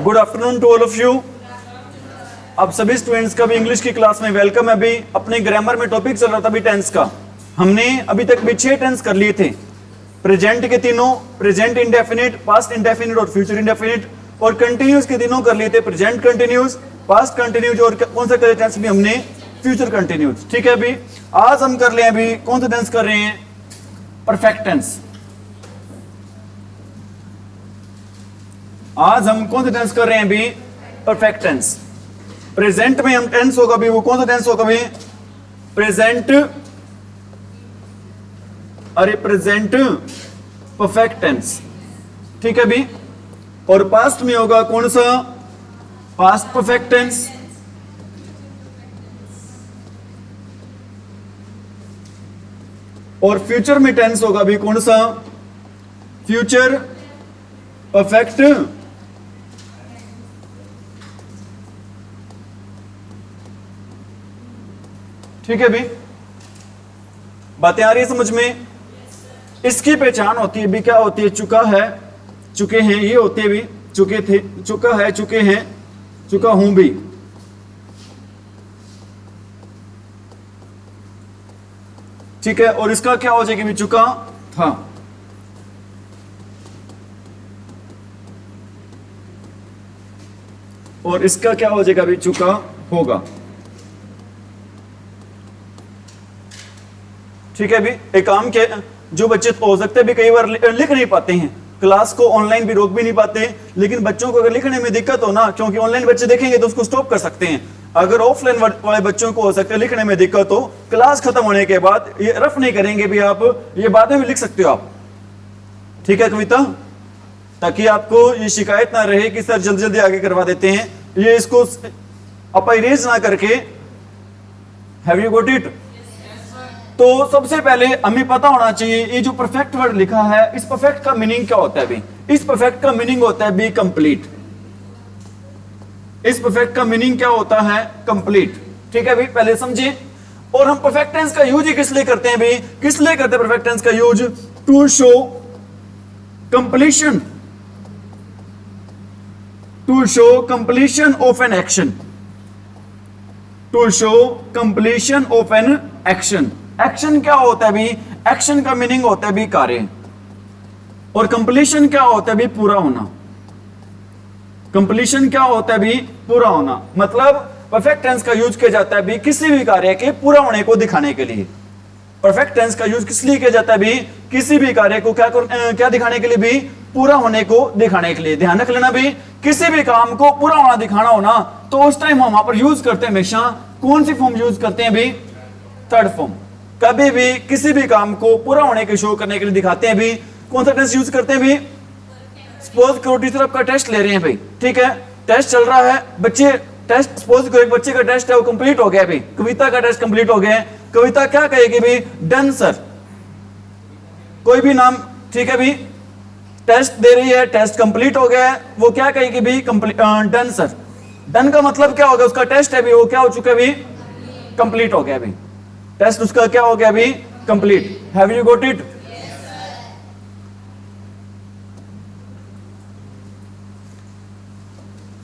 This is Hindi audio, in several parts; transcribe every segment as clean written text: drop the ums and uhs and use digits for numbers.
Good afternoon to all of you. अब सभी स्टूडेंट्स का भी इंग्लिश की क्लास में वेलकम है। अभी अपने ग्रामर में टॉपिक चल रहा था अभी टेंस का। हमने अभी तक भी 6 टेंस कर लिए थे, प्रेजेंट के तीनों, प्रेजेंट इंडेफिनिट, पास्ट इंडेफिनिट और फ्यूचर इंडेफिनिट, और कंटिन्यूस के तीनों कर लिए थे, प्रेजेंट कंटिन्यूस, पास्ट कंटिन्यूस और कौन सा करे टेंस भी हमने, फ्यूचर कंटिन्यूस। ठीक है, अभी आज हम कर ले, अभी कौन सा टेंस कर रहे हैं, परफेक्ट टेंस। आज हम कौन सा टेंस कर रहे हैं अभी, परफेक्ट टेंस। प्रेजेंट में हम टेंस होगा अभी, वो कौन सा टेंस होगा अभी, प्रेजेंट, अरे प्रेजेंट परफेक्ट टेंस। ठीक है अभी, और पास्ट में होगा कौन सा, पास्ट परफेक्ट टेंस। और फ्यूचर में टेंस होगा अभी कौन सा, फ्यूचर परफेक्ट। ठीक है भी, बातें आ रही है समझ में। इसकी पहचान होती है भी, क्या होती है, चुका है, चुके हैं, ये होते भी, चुके थे, चुका है, चुके हैं, चुका हूं भी। ठीक है, और इसका क्या हो जाएगा भी, चुका था। और इसका क्या हो जाएगा भी, चुका होगा। ठीक है भी, एक काम के जो बच्चे तो हो सकते हैं भी कई बार लिख नहीं पाते हैं, क्लास को ऑनलाइन भी रोक भी नहीं पाते, लेकिन बच्चों को अगर लिखने में दिक्कत हो ना, क्योंकि ऑनलाइन बच्चे देखेंगे तो उसको स्टॉप कर सकते हैं। अगर ऑफलाइन वाले बच्चों को हो सकता है लिखने में दिक्कत हो, क्लास खत्म होने के बाद ये रफ नहीं करेंगे भी, आप ये बाद में भी लिख सकते हो आप। ठीक है कविता, ताकि आपको ये शिकायत ना रहे कि सर जल्दी जल्दी आगे करवा देते हैं, ये इसको आप इरेज ना करके। Have you got it? तो सबसे पहले हमें पता होना चाहिए ये जो परफेक्ट वर्ड लिखा है, इस परफेक्ट का मीनिंग क्या होता है भी। इस परफेक्ट का मीनिंग होता है बी कंप्लीट। इस परफेक्ट का मीनिंग क्या होता है, कंप्लीट। ठीक है भी, पहले समझिए। और हम परफेक्ट टेंस का यूज ही किस लिए करते हैं भी, किस लिए करते हैं परफेक्ट टेंस का use, to show completion, to show completion of an action, to show completion of an action. Action क्या होता है भी, एक्शन का मीनिंग होता है भी कार्य, और कंप्लीशन क्या होता है भी, पूरा होना। कंप्लीशन क्या होता है भी, पूरा होना। मतलब परफेक्ट टेंस का यूज किया जाता है भी किसी भी कार्य के पूरा होने को दिखाने के लिए। परफेक्ट टेंस का यूज किस लिए किया जाता है भी, किसी भी कार्य को क्या दिखाने के लिए भी, पूरा होने को दिखाने के लिए। ध्यान रख लेना भी, किसी भी काम को पूरा होना दिखाना होना, तो उस टाइम हम वहां पर यूज करते हैं हमेशा कौन सी फॉर्म यूज करते हैं भी, थर्ड फॉर्म। कभी भी किसी भी काम को पूरा होने के शो करने के लिए दिखाते हैं भी, कौन सा टेंस यूज करते हैं भी। सपोज करो टीचर आपका टेस्ट ले रहे हैं भाई, ठीक है, टेस्ट चल रहा है, बच्चे टेस्ट, सपोज करो एक बच्चे का टेस्ट है वो कंप्लीट हो गया भाई, कविता का टेस्ट कंप्लीट हो गया। कविता क्या कहेगी भी, डन सर, कोई भी नाम, ठीक है भी, टेस्ट दे रही है, टेस्ट कंप्लीट हो गया है, वो क्या कहेगी भी, डन सर। डन का मतलब क्या होगा, उसका टेस्ट है भी, वो क्या हो चुका है भी, कंप्लीट हो गया भी, टेस्ट उसका क्या हो गया भी, complete. Have you got it?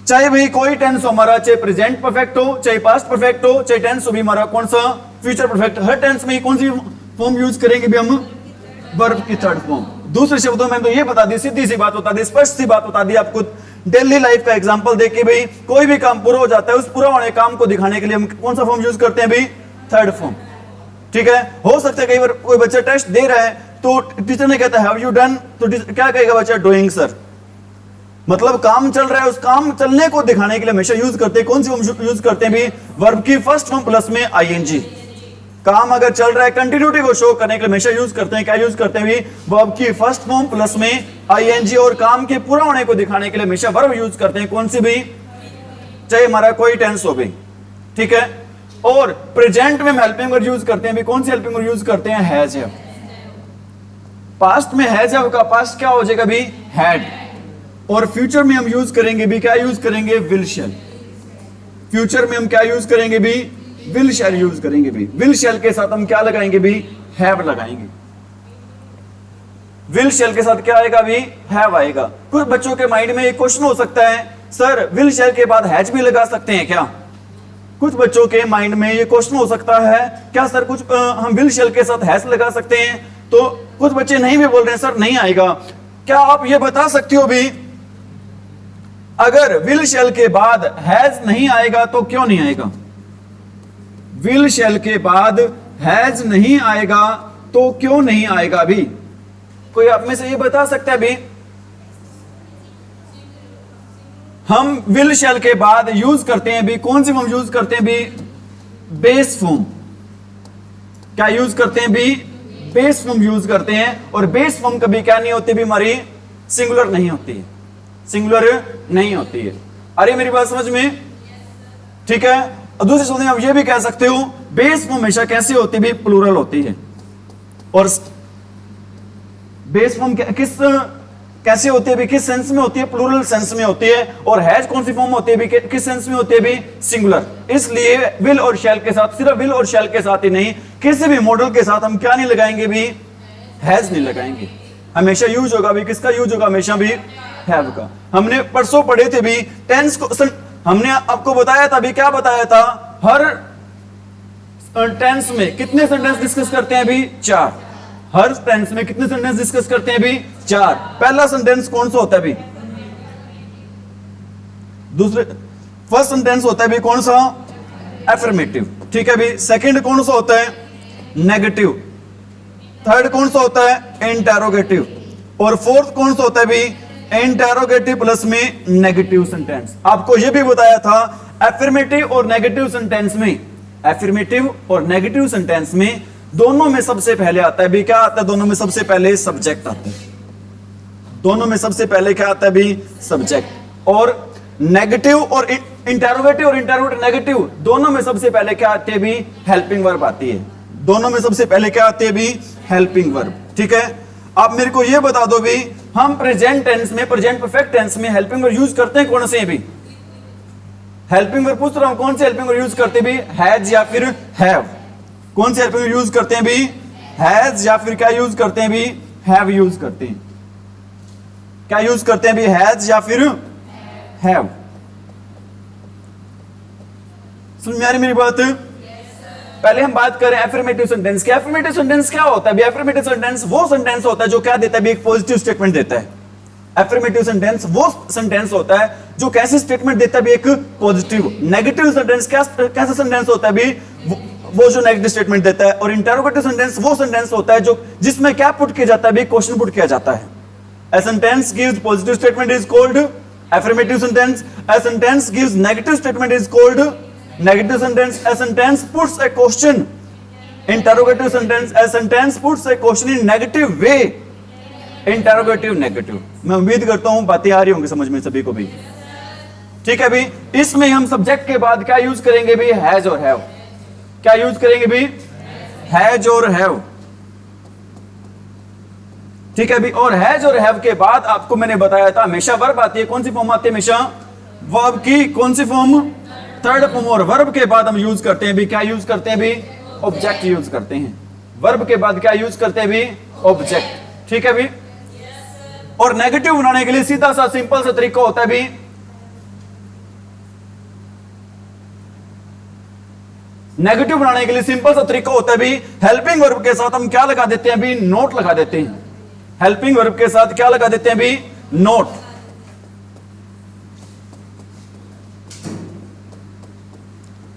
चाहे भाई कोई टेंस हो हमारा, चाहे प्रेजेंट परफेक्ट हो, चाहे पास्ट परफेक्ट हो, चाहे टेंस हो भी हमारा कौन सा, फ्यूचर परफेक्ट, हर टेंस में कौन सी फॉर्म यूज करेंगे भी हम, वर्ब की थर्ड फॉर्म। दूसरे शब्दों में तो ये बता दी, सीधी सी बात बता दी, स्पष्ट सी बात बता दी आपको। डेली लाइफ का एग्जांपल देखिए भाई, कोई भी काम पूरा हो जाता है, उस पूरा होने काम को दिखाने के लिए हम कौन सा फॉर्म यूज करते हैं भाई, थर्ड फॉर्म। ठीक है, हो सकता है कई बार कोई बच्चा टेस्ट दे रहा है तो टीचर ने कहता है हैव यू डन, तो क्या कहेगा बच्चा, डूइंग सर। मतलब काम चल रहा है, उस काम चलने को दिखाने के लिए हमेशा यूज करते हैं कौन सी फॉर्म यूज करते हैं भी, वर्ब की फर्स्ट फॉर्म प्लस में आईएनजी। काम अगर चल रहा है, कंटिन्यूटी को शो करने के लिए हमेशा यूज करते हैं, क्या यूज करते हैं भी, वर्ब की फर्स्ट फॉर्म प्लस में आईएनजी। और काम के पूरा होने को दिखाने के लिए हमेशा वर्ब यूज करते हैं कौन सी भी, चाहे हमारा कोई टेंस हो भी। ठीक है, और प्रेजेंट में हम हेल्पिंग वर्ब यूज करते हैं भी, कौन सी हेल्पिंग वर्ब यूज करते हैं, हैज हैव। पास्ट में हैज हैव का पास्ट क्या हो जाएगा भी, हैड। और फ्यूचर में हम यूज करेंगे भी, क्या यूज करेंगे, विल शैल। फ्यूचर में हम क्या यूज करेंगे भी, विल शैल यूज करेंगे भी। विल शैल के साथ हम क्या लगाएंगे भी, हैव लगाएंगे। विल शैल के साथ क्या आएगा भी, हैव आएगा। कुछ बच्चों के माइंड में एक क्वेश्चन हो सकता है सर विल शैल के बाद हैज भी लगा सकते हैं क्या? कुछ बच्चों के माइंड में ये क्वेश्चन हो सकता है, क्या सर कुछ हम विल शैल के साथ हैज लगा सकते हैं? तो कुछ बच्चे नहीं भी बोल रहे हैं सर नहीं आएगा। क्या आप ये बता सकते हो भी, अगर विल शैल के बाद हैज नहीं आएगा तो क्यों नहीं आएगा? विल शैल के बाद हैज नहीं आएगा तो क्यों नहीं आएगा भी? कोई आप में से ये बता सकता है भी? हम विल शैल के बाद यूज करते हैं भी, कौन सी फॉर्म यूज करते हैं भी? Base form. क्या यूज करते हैं भी? बेस फॉर्म यूज करते हैं। और बेस फॉर्म कभी क्या नहीं होती भी हमारी? सिंगुलर नहीं होती है, सिंगुलर नहीं होती है। अरे मेरी बात समझ में? ठीक है। और दूसरे शब्द में आप ये भी कह सकते हो बेस फॉर्म हमेशा कैसे होती भी? प्लूरल होती है। और बेस फॉर्म किस कैसे होती है भी? किस सेंस में होती है? प्लूरल सेंस में होती है। और हैज कौन सी फॉर्म होती है भी? किस सेंस में होती है भी? सिंगुलर। इसलिए विल और शैल के साथ, सिर्फ विल और शैल के साथ ही नहीं, किसी भी मॉडल के साथ हम क्या नहीं लगाएंगे भी? हैज नहीं लगाएंगे। हमेशा यूज होगा भी किसका? यूज होगा हमेशा भी हैव का। हमने परसों पढ़े थे भी टेंस को, हमने आपको बताया था भी, क्या बताया था? हर टेंस में कितने सेंटेंस डिस्कस करते हैं भी? 4। हर टेंस में कितने सेंटेंस डिस्कस करते हैं भी? 4। पहला सेंटेंस कौन सा होता है भी? दूसरे फर्स्ट सेंटेंस होता है भी कौन सा? एफर्मेटिव। ठीक है भी। सेकंड कौन सा होता है? नेगेटिव। थर्ड कौन सा होता है? इंटेरोगेटिव। और फोर्थ कौन सा होता है भी? इंटेरोगेटिव प्लस में नेगेटिव सेंटेंस। आपको यह भी बताया था एफर्मेटिव और नेगेटिव सेंटेंस में, एफर्मेटिव और नेगेटिव सेंटेंस में दोनों में सबसे पहले आता है भी, क्या आता है? दोनों में सबसे पहले सब्जेक्ट आता है। दोनों में सबसे पहले क्या आता है भी? सब्जेक्ट। और नेगेटिव और इंटेरोगेटिव और इंटेरोगेटिव नेगेटिव दोनों में सबसे पहले क्या आती है भी? हेल्पिंग वर्ब आती है। दोनों में सबसे पहले क्या आती है भी? Helping verb. ठीक है। आप मेरे को यह बता दो भी, हम प्रेजेंट टेंस में, प्रेजेंट परफेक्ट टेंस में हेल्पिंग वर्ब यूज करते हैं कौन से भी? हेल्पिंग वर्ब पूछ रहा हूं, कौन से हेल्पिंग वर्ब यूज करते भी? हैज या फिर हैव? कौन से हेल्पिंग वर्ब यूज करते हैं भी? हैज या फिर क्या यूज करते हैं भी? हैव यूज करते हैं। क्या यूज करते हैं भी? हैज या फिर हैव? समझ में आ रही मेरी बात? पहले हम बात करें एफर्मेटिव सेंटेंस की। एफर्मेटिव सेंटेंस क्या होता है? एफर्मेटिव सेंटेंस वो सेंटेंस होता है जो क्या देता है? एक पॉजिटिव स्टेटमेंट देता है। एफर्मेटिव सेंटेंस वो सेंटेंस होता है जो कैसे स्टेटमेंट देता है? एक पॉजिटिव। नेगेटिव सेंटेंस कैसा सेंटेंस होता है? वो जो नेगेटिव स्टेटमेंट देता है। और इंटरोगेटिव सेंटेंस वो सेंटेंस होता है जो जिसमें क्या पुट किया जाता है? क्वेश्चन पुट किया जाता है। A sentence gives positive statement is called affirmative sentence. A sentence gives negative statement is called negative sentence. A sentence puts a question, interrogative sentence. A sentence puts a question in negative way, interrogative negative. मैं उम्मीद करता हूं बातें आ रही होंगी समझ में सभी को भी। ठीक है भी। इसमें हम सब्जेक्ट के बाद क्या यूज करेंगे भी? हैज और हैव। क्या यूज करेंगे भी? हैज और हैव। ठीक है भी। और हैज और हैव के बाद आपको मैंने बताया था हमेशा वर्ब आती है। कौन सी फॉर्म आती है हमेशा? वर्ब की कौन सी फॉर्म? Third form. और वर्ब के बाद हम यूज करते हैं भी, क्या यूज करते हैं भी? ऑब्जेक्ट यूज करते हैं। वर्ब के बाद क्या यूज करते हैं भी? ऑब्जेक्ट। ठीक है भी। और नेगेटिव बनाने के लिए सीधा सा सिंपल सा तरीका होता है भी, नेगेटिव बनाने के लिए सिंपल सा तरीका होता है भी, हेल्पिंग वर्ब के साथ हम क्या लगा देते हैं भी? नोट लगा देते हैं। हेल्पिंग वर्ब के साथ क्या लगा देते हैं भी? नोट।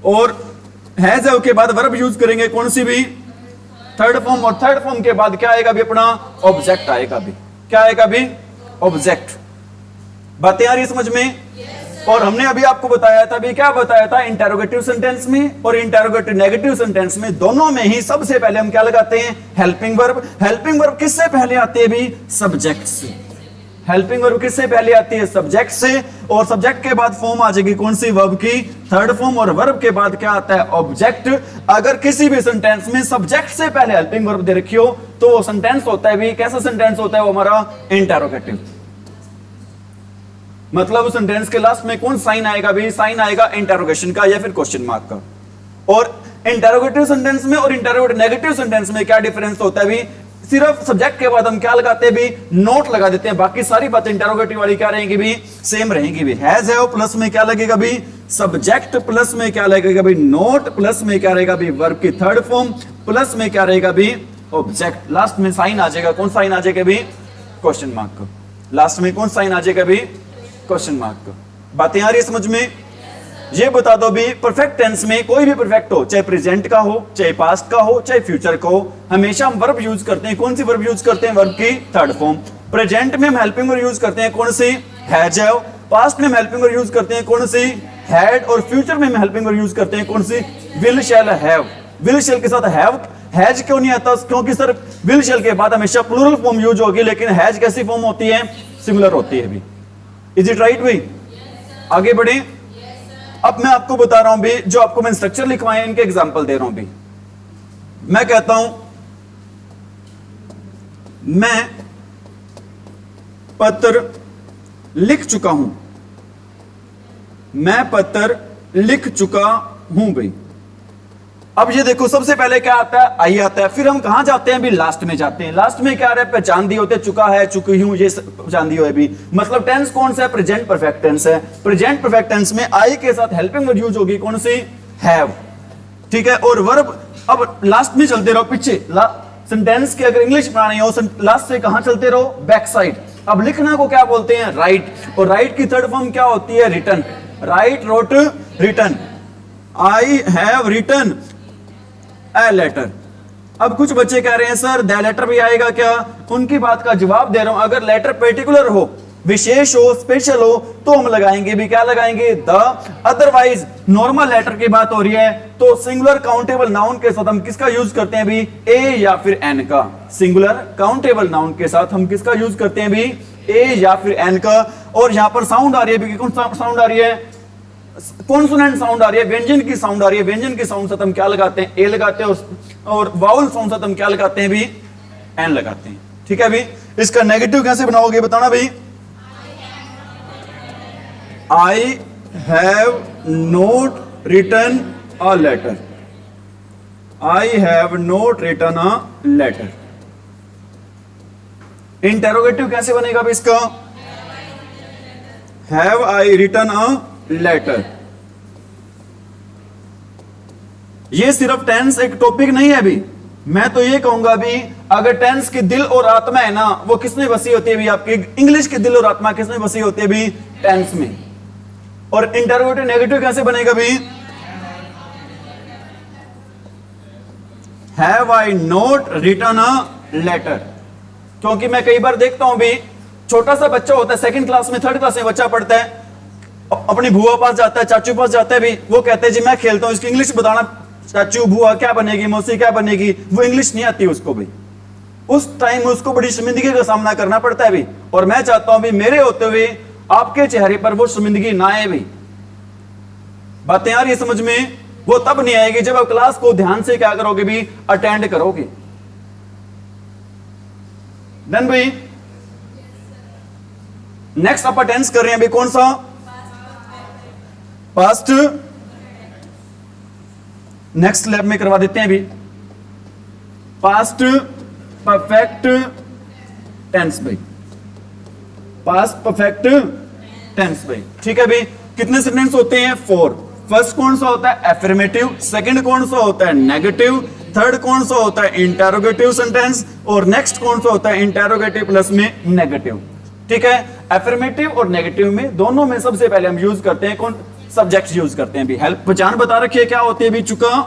और हैज हैव के बाद वर्ब यूज करेंगे कौन सी भी? Third form. और थर्ड फॉर्म के बाद क्या आएगा भी? अपना ऑब्जेक्ट आएगा भी। क्या आएगा भी? ऑब्जेक्ट। बातें आ रही समझ में? और हमने अभी आपको बताया था भी, क्या बताया था? इंटेरोगेटिव सेंटेंस में और इंटेरोगेटिव नेगेटिव सेंटेंस में दोनों में ही सबसे पहले हम क्या लगाते हैं? Helping verb. हेल्पिंग वर्ब किससे पहले आती है भी? सब्जेक्ट से। हेल्पिंग वर्ब किससे पहले आती है? सब्जेक्ट से। और सब्जेक्ट के बाद फॉर्म आ जाएगी कौन सी? वर्ब की थर्ड फॉर्म। और वर्ब के बाद क्या आता है? ऑब्जेक्ट। अगर किसी भी सेंटेंस में सब्जेक्ट से पहले हेल्पिंग वर्ब दे रखी हो तो वो सेंटेंस होता है भी, कैसा सेंटेंस होता है वो? हमारा इंटेरोगेटिव। मतलब उस सेंटेंस के लास्ट में कौन साइन आएगा भी? साइन आएगा इंटरोगेशन का या फिर क्वेश्चन मार्क का। और इंटरोगेटिव सेंटेंस में और इंटरोगेटिव नेगेटिव सेंटेंस में क्या डिफरेंस होता है भी? सिर्फ सब्जेक्ट के बाद हम क्या लगाते हैं भी, नोट लगा देते हैं, बाकी सारी बातें इंटरोगेटिव वाली क्या रहेंगी भी, सेम रहेंगी भी। हैज हैव प्लस में क्या लगेगा भी, सब्जेक्ट, प्लस में क्या लगेगा भी, नोट, प्लस में क्या रहेगा भी, वर्ब की थर्ड फॉर्म, प्लस में क्या रहेगा भी, ऑब्जेक्ट। लास्ट में साइन आ जाएगा, कौन साइन आ जाएगा भी, क्वेश्चन मार्क का। लास्ट में कौन साइन आ जाएगा भी, क्वेश्चन मार्क का। बातें आ रही है समझ में? ये बता दो भी, परफेक्ट टेंस में कोई भी परफेक्ट हो, चाहे प्रेजेंट का हो, चाहे पास्ट का हो, चाहे फ्यूचर का हो, हमेशा हम वर्ब यूज करते हैं। कौन सी वर्ब यूज करते हैं, वर्ब की थर्ड फॉर्म। प्रेजेंट में हम हेल्पिंग वर्ब यूज करते हैं, कौन सी, हैज हैव। पास्ट में हम हेल्पिंग वर्ब यूज करते हैं, कौन सी, हैड। और फ्यूचर में हम हेल्पिंग वर्ब यूज करते हैं, कौन सी, will shall have. Will shall के साथ हैव, हैज क्यों नहीं आता, क्योंकि सर विल शैल के बाद हमेशा प्लूरल फॉर्म यूज होगी, लेकिन हैज कैसी फॉर्म होती है, सिंगुलर होती है भी। इज इट राइट भाई? आगे बढ़े। अब मैं आपको बता रहा हूं भी, जो आपको मैं स्ट्रक्चर लिखवाए इनके एग्जांपल दे रहा हूं भी। मैं कहता हूं मैं पत्र लिख चुका हूं, मैं पत्र लिख चुका हूं भाई। अब ये देखो, सबसे पहले क्या आता है, आई आता है, फिर हम कहां जाते हैं भी, लास्ट में जाते हैं। लास्ट में क्या आ रहा है, पहचान दिए होते, चुका है, चुकी हूं, ये पहचान दिए हुए भी। मतलब टेंस कौन सा है, प्रेजेंट परफेक्ट टेंस है। प्रेजेंट परफेक्ट टेंस में आई के साथ हेल्पिंग वर्ब यूज होगी, कौन सी, हैव। ठीक है, और वर्ब अब लास्ट में चलते रहो, पीछे सेंटेंस के अगर इंग्लिश बनानी हो, लास्ट से कहां चलते रहो, बैक साइड। अब लिखना को क्या बोलते हैं, राइट। और राइट की थर्ड फॉर्म क्या होती है, written. Right, wrote, written. I have written a letter. अब कुछ बच्चे कह रहे हैं सर द लेटर भी आएगा क्या, उनकी बात का जवाब दे रहा हूं। अगर लेटर पर्टिकुलर हो, विशेष हो, स्पेशल हो, तो हम लगाएंगे भी, क्या लगाएंगे, द। अदरवाइज नॉर्मल लेटर की बात हो रही है तो सिंगुलर काउंटेबल नाउन के साथ हम किसका यूज करते हैं भी, ए या फिर एन का। सिंगुलर काउंटेबल नाउन के साथ हम किसका यूज करते हैं भी, ए या फिर एन का। और यहां पर साउंड आ रही है भी, कौन साउंड आ रही है, कॉन्सोनेंट साउंड आ रही है, व्यंजन की साउंड आ रही है। व्यंजन की साउंड साथ हम क्या लगाते हैं, ए लगाते हैं, और वाउल साउंड साथ हम क्या लगाते हैं भी, एन लगाते हैं। ठीक है भी। इसका नेगेटिव कैसे बनाओगे बताना भाई, I have not written a letter. I have not written a letter. Interrogative कैसे बनेगा भी इसका, have I written a letter. ये सिर्फ टेंस एक टॉपिक नहीं है भी, मैं तो ये कहूंगा भी, अगर टेंस की दिल और आत्मा है ना, वो किसमें बसी होती है भी, आपकी इंग्लिश की दिल और आत्मा किसमें बसी होती है भी, टेंस में। और इंटरोगेटिव नेगेटिव कैसे बनेगा भी, have I not written a letter. क्योंकि मैं कई बार देखता हूं भी, छोटा सा बच्चा होता है, सेकंड क्लास में, थर्ड क्लास में बच्चा पढ़ता है, अपनी बुआ पास जाता है, चाचू पास जाता है भी, वो कहते हैं जी मैं खेलता हूं, इसकी इंग्लिश बताना, चाचू बुआ क्या बनेगी, मौसी क्या बनेगी, वो इंग्लिश नहीं आती उसको भी। उस टाइम उसको बड़ी शर्मिंदगी का सामना करना पड़ता है भी। और मैं चाहता हूं भी मेरे होते हुए आपके चेहरे पर वो शर्मिंदगी ना आए भी। बातें आ रही है समझ में? वो तब नहीं आएगी जब आप क्लास को ध्यान से क्या करोगे भी, अटेंड करोगे। डन भाई। नेक्स्ट आप टेंस कर रहे हैं भी, कौन सा, पास्ट। नेक्स्ट लैब में करवा देते हैं भी, पास्ट परफेक्ट टेंस भाई, पास्ट परफेक्ट टेंस भाई। ठीक है भाई। कितने सेंटेंस होते हैं, 4। फर्स्ट कौन सा होता है, एफर्मेटिव। सेकंड कौन सा होता है, नेगेटिव। थर्ड कौन सा होता है, इंटेरोगेटिव सेंटेंस। और नेक्स्ट कौन सा होता है, इंटेरोगेटिव प्लस में नेगेटिव। ठीक है। एफर्मेटिव और नेगेटिव में, दोनों में सबसे पहले हम यूज करते हैं कौन, सब्जेक्ट यूज करते हैं भी। हेल्प पहचान बता रखिए क्या होती है भी, चुका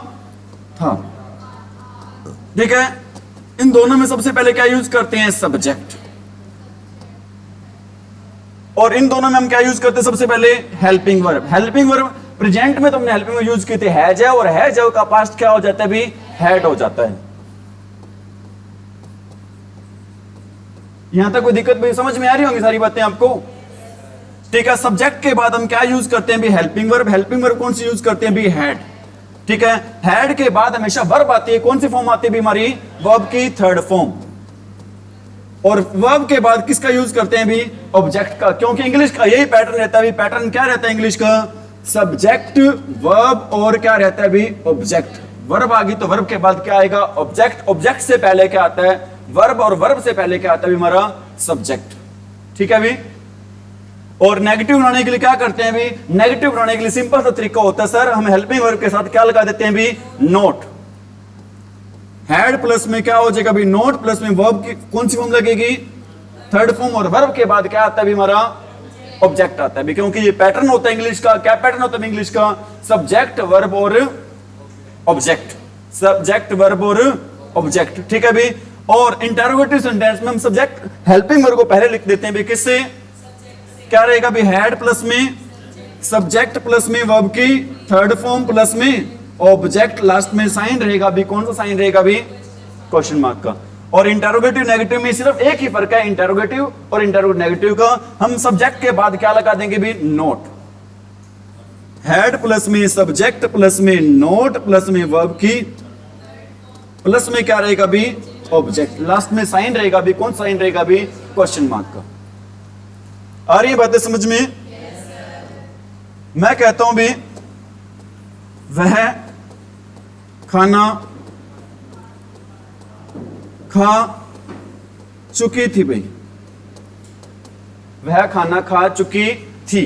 था। ठीक है। इन दोनों में सबसे पहले क्या यूज करते हैं, सब्जेक्ट। और इन दोनों में हम क्या यूज करते हैं, सबसे पहले helping verb. Helping verb present में तुमने हेल्पिंग वर्ब यूज की थी, हैज है, और हैज का पास्ट क्या हो जाता है भी, हैड हो जाता है। यहां तक कोई दिक्कत भी समझ में आ रही होंगी सारी बातें आपको? ठीक है। सब्जेक्ट के बाद हम क्या यूज करते हैं भी, हेल्पिंग वर्ब। हेल्पिंग वर्ब कौन सी यूज करते हैं भी, हैड। ठीक है। हैड के बाद हमेशा वर्ब आती है, कौन सी फॉर्म आती है भी हमारी, वर्ब की थर्ड फॉर्म। और वर्ब के बाद किसका यूज करते हैं भी, ऑब्जेक्ट का। क्योंकि इंग्लिश का यही पैटर्न रहता है भी, पैटर्न क्या रहता है इंग्लिश का, सब्जेक्ट, वर्ब और क्या रहता है भी, ऑब्जेक्ट। वर्ब आ गई तो वर्ब के बाद क्या आएगा, ऑब्जेक्ट। ऑब्जेक्ट से पहले क्या आता है, वर्ब और वर्ब से पहले क्या आता है हमारा सब्जेक्ट। ठीक है भी। और नेगेटिव बनाने के लिए क्या करते हैं भी, नेगेटिव बनाने के लिए सिंपल सा तरीका होता है सर, हम हेल्पिंग वर्ब के साथ क्या लगा देते हैं भी, नोट। हैड प्लस में क्या हो जाएगा भी, नोट प्लस में वर्ब की कौन सी फॉर्म लगेगी, थर्ड फॉर्म। और वर्ब के बाद क्या आता है भी हमारा ऑब्जेक्ट आता है भी, क्योंकि ये पैटर्न होता है इंग्लिश का। क्या पैटर्न होता है इंग्लिश का, सब्जेक्ट वर्ब और ऑब्जेक्ट, सब्जेक्ट वर्ब और ऑब्जेक्ट। ठीक है भी। और इंटरोगेटिव सेंटेंस में हम सब्जेक्ट हेल्पिंग वर्ब को पहले लिख देते हैं भी, किससे, क्या रहेगा भी, हैड प्लस में सब्जेक्ट प्लस में वर्ब की थर्ड फॉर्म प्लस में ऑब्जेक्ट, लास्ट में साइन रहेगा भी, कौन सा साइन रहेगा भी, क्वेश्चन मार्क का। और इंटरोगेटिव नेगेटिव में सिर्फ एक ही फर्क है, इंटरोगेटिव और इंटरोगेटिव नेगेटिव का, हम सब्जेक्ट के बाद क्या लगा देंगे भी, नोट। हैड प्लस में सब्जेक्ट प्लस में नोट प्लस में वर्ब की प्लस में क्या रहेगा भी, ऑब्जेक्ट, लास्ट में साइन रहेगा भी, कौन साइन रहेगा भी, क्वेश्चन मार्क का। आ रही है बातें समझ में? मैं कहता हूं भी, वह खाना खा चुकी थी भाई, वह खाना खा चुकी थी।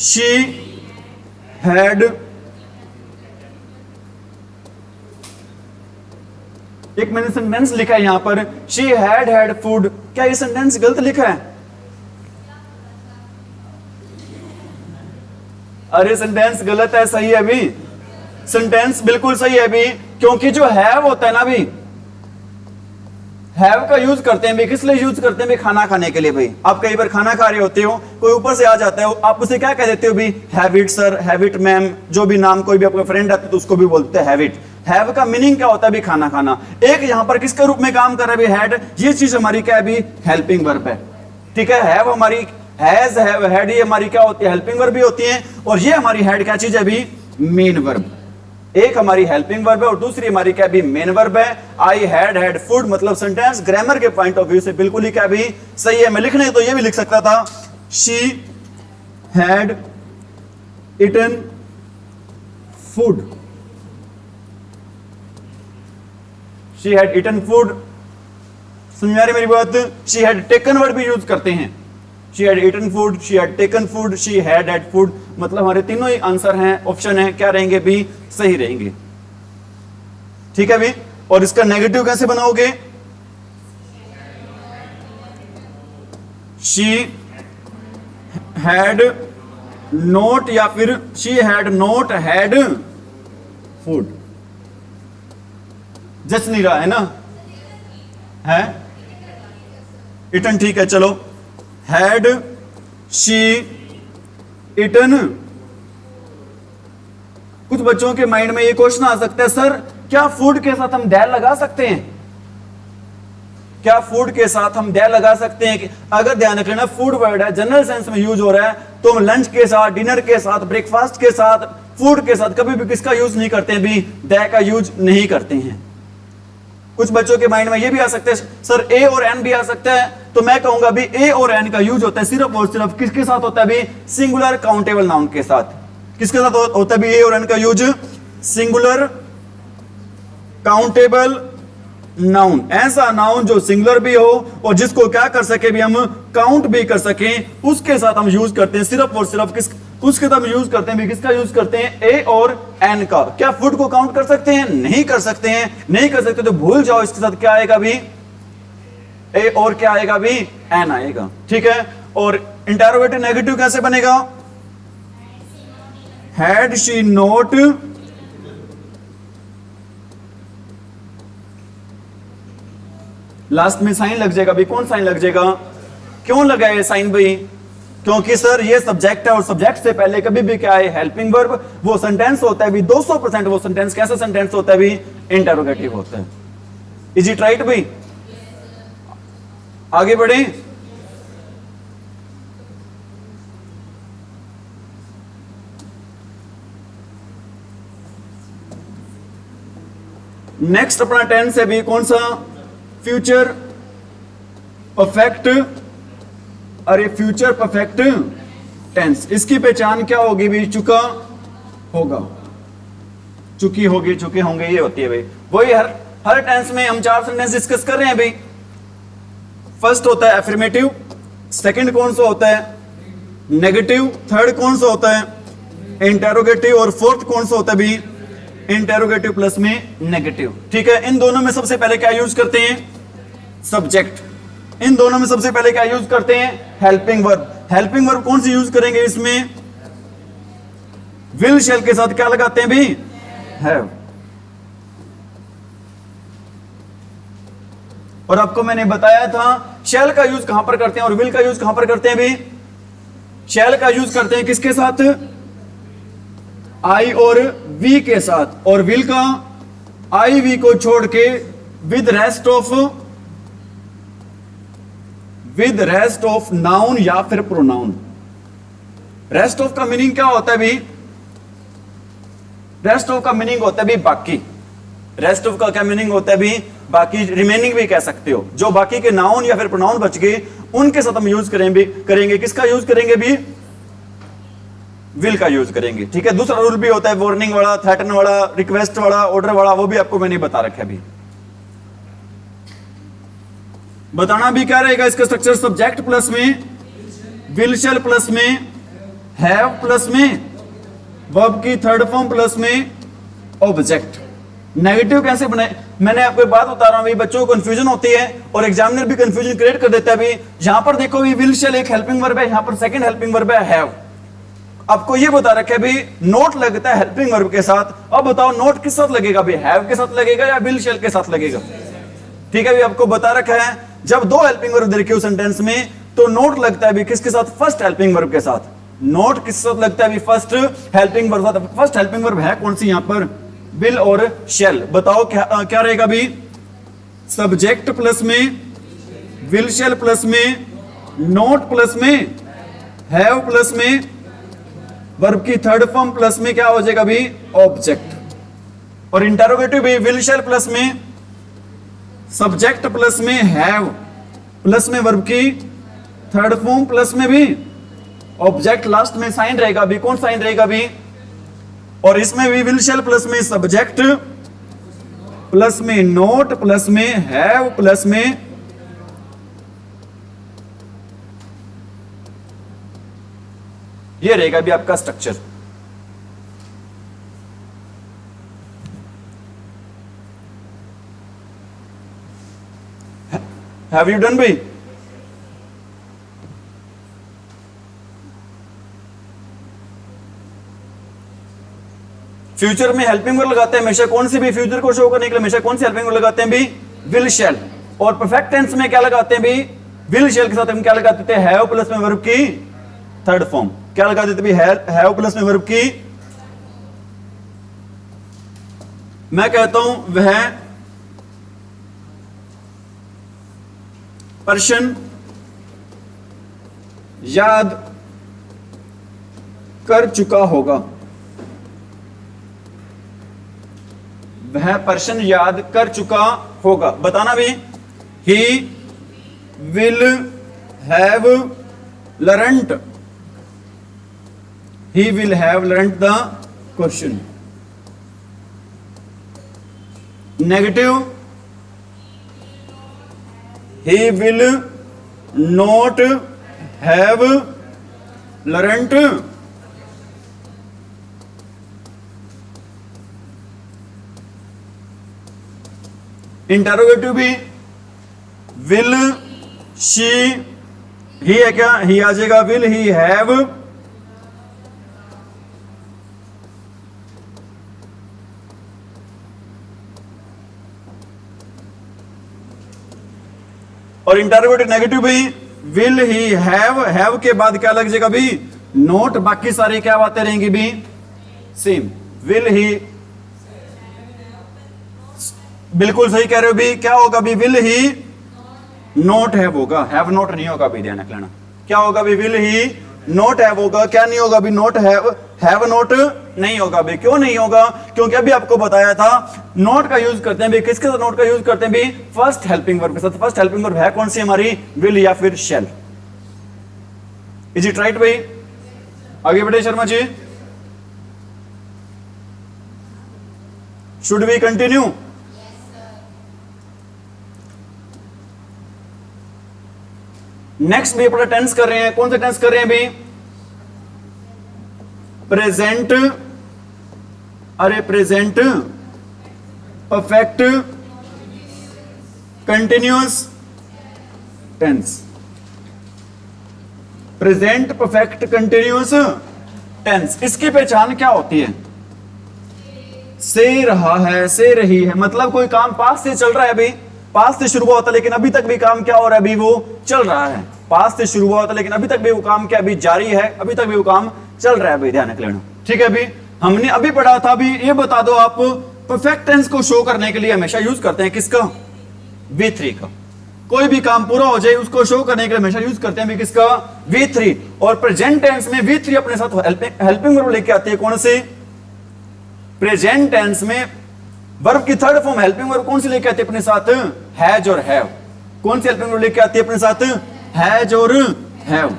शी हैड, एक मैंने सेंटेंस लिखा है यहां पर, शी हैड फूड, क्या ये सेंटेंस गलत लिखा है? अरे सेंटेंस गलत है, सही है भी, सेंटेंस बिल्कुल सही है भी, क्योंकि जो हैव होता है ना भी, हैव का यूज करते हैं भी, किस लिए यूज करते हैं भी, खाना खाने के लिए भाई। आप कई बार खाना खा रहे होते हो, कोई ऊपर से आ जाता है, आप उसे क्या कह देते हो भी, have it sir, have it ma'am, जो भी नाम कोई भी आपका फ्रेंड आता है तो उसको भी बोलते हैं हैव इट। हैव का मीनिंग क्या होता है भी, खाना खाना। एक यहां पर किसके रूप में काम कर रहा है भी, हैड, ये चीज हमारी क्या है भी, हेल्पिंग वर्ब है। ठीक है, हैव हमारी, हैज, हैव, हैड, ये हमारी क्या होती है, हेल्पिंग वर्ब भी होती है, और ये हमारी हैड क्या चीज है भी, मेन वर्ब। एक हमारी हेल्पिंग वर्ब है और दूसरी हमारी क्या भी, मेन वर्ब है। आई हैड फूड, मतलब सेंटेंस ग्रामर के पॉइंट ऑफ व्यू से बिल्कुल ही क्या भी सही है। मैं लिखने तो ये भी लिख सकता था, she had eaten food, she had eaten food, समझ आ रही मेरी बात? शी हैड टेकन वर्ड भी यूज करते हैं, she had eaten food, she had taken food, she had food, मतलब हमारे तीनों ही आंसर हैं, ऑप्शन है, क्या रहेंगे भी, सही रहेंगे। ठीक है भी। और इसका नेगेटिव कैसे बनाओगे, शी हैड नोट, या फिर she had note had food, जच नहीं रहा है ना, है इटन, ठीक है चलो। हैड शी इटन, कुछ बच्चों के माइंड में ये क्वेश्चन आ सकता है, सर क्या फूड के साथ हम दैल लगा सकते हैं, क्या फूड के साथ हम दैल लगा सकते हैं? अगर ध्यान रख लेना, फूड वर्ड है, जनरल सेंस में यूज हो रहा है, तो हम लंच के साथ, डिनर के साथ, ब्रेकफास्ट के साथ, फूड के साथ कभी भी किसका यूज नहीं करते हैं भी, दै का यूज नहीं करते हैं। कुछ बच्चों के माइंड में ये भी आ सकते हैं, सर ए और एन भी आ सकता है, तो मैं कहूंगा भी ए और एन का यूज होता है सिर्फ और सिर्फ किसके साथ होता है भी, सिंगुलर काउंटेबल नाउन के साथ। किसके साथ होता है भी ए और एन का यूज, सिंगुलर काउंटेबल नाउन, ऐसा नाउन जो सिंगुलर भी हो और जिसको क्या कर सके भी, हम काउंट भी कर सकें, उसके साथ हम यूज करते हैं सिर्फ और सिर्फ किस, उसके साथ हम यूज करते हैं भी, किसका यूज करते हैं, ए और एन का। क्या फूड को काउंट कर सकते हैं? नहीं कर सकते हैं, नहीं कर सकते तो भूल जाओ, इसके साथ क्या आएगा भी, ए और क्या आएगा भी, एन आएगा। ठीक है। और इंटरोगेटिव नेगेटिव कैसे बनेगा, हैड शी नोट, लास्ट में साइन लग जाएगा भी, कौन साइन लग जाएगा, क्यों लगा है साइन भाई, क्योंकि सर ये सब्जेक्ट है और सब्जेक्ट से पहले कभी भी क्या है, हेल्पिंग वर्ब, वो सेंटेंस होता है भी 200%, वो सेंटेंस कैसा सेंटेंस होता है भी, इंटरोगेटिव होता है। इज इट राइट भाई? आगे बढ़े। नेक्स्ट अपना टेंस है भी, कौन सा, फ्यूचर परफेक्ट, अरे फ्यूचर परफेक्ट टेंस। इसकी पहचान क्या होगी भी, चुका होगा, चुकी होगी, चुके होंगे, ये होती है भाई। वही हर टेंस में हम 4 सेंटेंस डिस्कस कर रहे हैं भाई। फर्स्ट होता है एफर्मेटिव, सेकंड कौन सा होता है नेगेटिव, थर्ड कौन सा होता है इंटेरोगेटिव, और फोर्थ कौन सा होता है भी इंटेरोगेटिव प्लस में नेगेटिव। ठीक है, इन दोनों में सबसे पहले क्या यूज करते हैं सब्जेक्ट। इन दोनों में सबसे पहले क्या यूज करते हैं हेल्पिंग वर्ब। हेल्पिंग वर्ब कौन सी यूज करेंगे इसमें विल शेल के साथ क्या लगाते हैं भी हैव। और आपको मैंने बताया था शेल का यूज कहां पर करते हैं और विल का यूज कहां पर करते हैं भी। शेल का यूज करते हैं किसके साथ आई और वी के साथ, और विल का आई वी को छोड़ के विद रेस्ट ऑफ नाउन या फिर प्रोनाउन। रेस्ट ऑफ का मीनिंग क्या होता है भी रेस्ट ऑफ का मीनिंग होता है भी बाकी। रेस्ट ऑफ का क्या मीनिंग होता है भी बाकी, रिमेनिंग भी कह सकते हो। जो बाकी के नाउन या फिर प्रोनाउन बच गए उनके साथ हम यूज करेंगे किसका यूज करेंगे भी विल का यूज करेंगे। ठीक है, दूसरा रूल भी होता है वार्निंग वाला, थ्रेटन वाला, रिक्वेस्ट वाला, ऑर्डर वाला, वो भी आपको मैंने बता रखा है भी। बताना भी क्या रहेगा इसका स्ट्रक्चर, सब्जेक्ट प्लस में विल शेल प्लस में हैव प्लस में वर्ब की थर्ड फॉर्म प्लस में ऑब्जेक्ट। नेगेटिव कैसे बनाए मैंने आपको बात बता रहा हूं भाई, बच्चों को कंफ्यूजन होती है और एग्जामिनर भी कंफ्यूजन क्रिएट कर देता है भी। यहां पर देखो भी विल शेल एक हेल्पिंग वर्ब है, यहां पर सेकंड हेल्पिंग वर्ब है हैव। आपको ये बता रखा है भी नोट लगता है हेल्पिंग वर्ब के साथ। अब बताओ नोट किस साथ लगेगा भी हैव के साथ लगेगा या विल शेल के साथ लगेगा। ठीक है भी, आपको बता रखा है जब दो हेल्पिंग वर्ब देखिए उस सेंटेंस में तो नोट लगता है भी किसके साथ फर्स्ट हेल्पिंग वर्ब के साथ। नोट किस साथ लगता है भी फर्स्ट हेल्पिंग वर्ब साथ। फर्स्ट हेल्पिंग वर्ब है कौन सी यहां पर विल और शेल। बताओ क्या रहेगा भी सब्जेक्ट प्लस में विल शेल प्लस में नोट प्लस में हैव प्लस में वर्ब की थर्ड फॉर्म प्लस में क्या हो जाएगा भी ऑब्जेक्ट। और इंटरोगेटिव भी विल शेल प्लस में सब्जेक्ट प्लस में हैव प्लस में वर्ब की थर्ड फॉर्म प्लस में भी ऑब्जेक्ट, लास्ट में साइन रहेगा भी। कौन साइन रहेगा भी, और इसमें भी विल शेल प्लस में सब्जेक्ट प्लस में नोट प्लस में हैव प्लस में ये रहेगा भी आपका स्ट्रक्चर। हैव यू डन भाई। फ्यूचर में हेल्पिंग वर्ब लगाते हैं हमेशा कौन सी भी, फ्यूचर को शो करने के लिए हमेशा कौन सी हेल्पिंग वर्ब लगाते हैं भी विल शेल। और परफेक्ट टेंस में क्या लगाते हैं भी विल शेल के साथ हम क्या लगा देते हैं हैव प्लस में वर्ब की थर्ड फॉर्म। क्या लगा देते भी हैव प्लस में वर्ब की, मैं कहता हूं वह पर्सन याद कर चुका होगा। वह पर्सन याद कर चुका होगा। बताना भी he will have learned, he will have learned the question. Negative he will not have learned interrogative भी विल शी, ही है क्या, ही आ जाएगा विल ही हैव और इंटरोगेटिव नेगेटिव भी विल ही हैव के बाद क्या लग जाएगा भी नोट। बाकी सारी क्या बातें रहेंगी भी सेम। विल ही, बिल्कुल सही कह रहे हो भी, क्या होगा भी विल ही नोट हैव होगा, हैव नोट नहीं होगा भी, ध्यान रख लेना। क्या होगा भी विल ही नोट हैव होगा, क्या नहीं होगा भी नोट हैव नोट नहीं होगा भी। क्यों नहीं होगा, क्योंकि अभी आपको बताया था नोट का यूज करते हैं भी किसके साथ, नोट का यूज करते हैं भी फर्स्ट हेल्पिंग वर्ब के साथ। फर्स्ट हेल्पिंग वर्ब है कौन सी हमारी विल या फिर शेल। इज इट राइट भाई। आगे बढ़े Sharma ji, should we continue. Next भी अपना टेंस कर रहे हैं, कौन सा टेंस कर रहे हैं अभी? प्रेजेंट, अरे present perfect continuous tense, present perfect continuous tense. इसकी पहचान क्या होती है? से रहा है, से रही है, मतलब कोई काम पास से चल रहा है, अभी पास से शुरू हुआ होता है लेकिन अभी तक भी काम क्या हो रहा है? अभी वो चल रहा है। पास से शुरू हुआ होता है लेकिन अभी तक भी वो काम क्या अभी जारी है, अभी तक भी वो काम चल रहा है। अभी ध्यान रख लेना, ठीक है। अभी हमने अभी पढ़ा था, अभी ये बता दो आप, परफेक्ट टेंस को शो करने के लिए हमेशा यूज करते हैं किसका? V3 का। कोई भी काम पूरा हो जाए उसको शो करने के लिए हमेशा यूज करते हैं किसका? V3। और प्रेजेंट टेंस में V3 अपने साथ हेल्पिंग वर्ब लेके आती है। कौन से? प्रेजेंट टेंस में वर्ब की थर्ड फॉर्म हेल्पिंग वर्ब कौन सी लेके आती है अपने साथ? हैज और हैव। कौन सी हेल्पिंग वर्ब लेके आती है अपने साथ? हैज और हैव,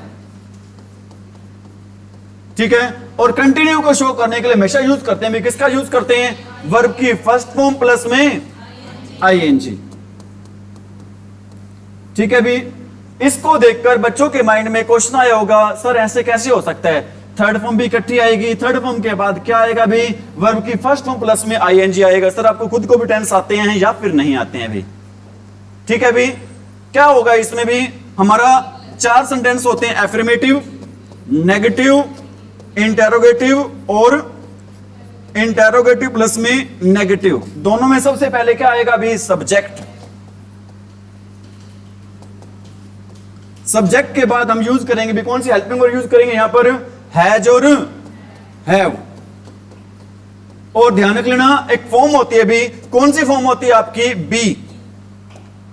ठीक है। और कंटिन्यू को शो करने के लिए हमेशा यूज करते हैं, किसका यूज करते हैं? वर्ब की फर्स्ट फॉर्म प्लस में आईएनजी, ठीक है। भी इसको देखकर बच्चों के माइंड में क्वेश्चन आया होगा, सर ऐसे कैसे हो सकता है? थर्ड फॉर्म भी इकट्ठी आएगी, थर्ड फॉर्म के बाद क्या आएगा? भी वर्ब की फर्स्ट फॉर्म प्लस में आईएनजी आएगा। सर आपको खुद को भी टेंस आते हैं या फिर नहीं आते हैं भी, ठीक है। भी क्या होगा इसमें? भी हमारा 4 सेंटेंस होते हैं, एफर्मेटिव, नेगेटिव, इंटेरोगेटिव और इंटेरोगेटिव प्लस में नेगेटिव। दोनों में सबसे पहले क्या आएगा? भी सब्जेक्ट। सब्जेक्ट के बाद हम यूज करेंगे भी कौन सी हेल्पिंग वर्ब यूज करेंगे? यहां पर हैज और हैव। और ध्यान रख लेना, एक फॉर्म होती है भी, कौन सी फॉर्म होती है आपकी? बी।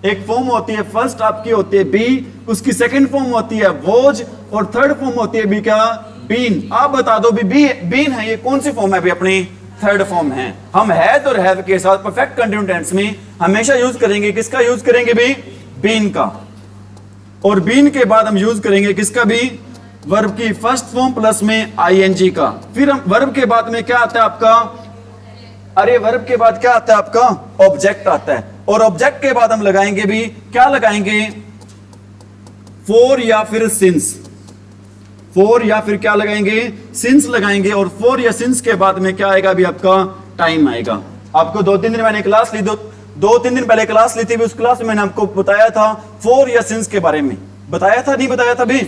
एक फॉर्म होती है फर्स्ट आपकी होती है बी, उसकी सेकंड फॉर्म होती है वोज और थर्ड फॉर्म होती है भी क्या? बीन। आप बता दो भी बीन है ये कौन सी फॉर्म है? भी अपनी थर्ड फॉर्म है। हम हैज और हैव के साथ परफेक्ट कंटिन्यू टेंस में हमेशा यूज करेंगे किसका? यूज करेंगे भी बीन का। और बीन के बाद हम यूज करेंगे किसका? भी वर्ब की फर्स्ट फॉर्म प्लस में आईएनजी का। फिर हम वर्ब के बाद में क्या आता है आपका? अरे वर्ब के बाद क्या आता है आपका? ऑब्जेक्ट आता है। और ऑब्जेक्ट के बाद हम लगाएंगे भी क्या लगाएंगे? फॉर या फिर सिंस। फॉर या फिर क्या लगाएंगे? सिंस लगाएंगे। और फॉर या सिंस के बाद में क्या आएगा? भी आपका टाइम आएगा। आपको 2-3 दिन मैंने क्लास ली, 2-3 दिन पहले क्लास ली थी, उस क्लास में मैंने आपको बताया था फॉर या सिंस के बारे में। बताया था नहीं बताया था भी?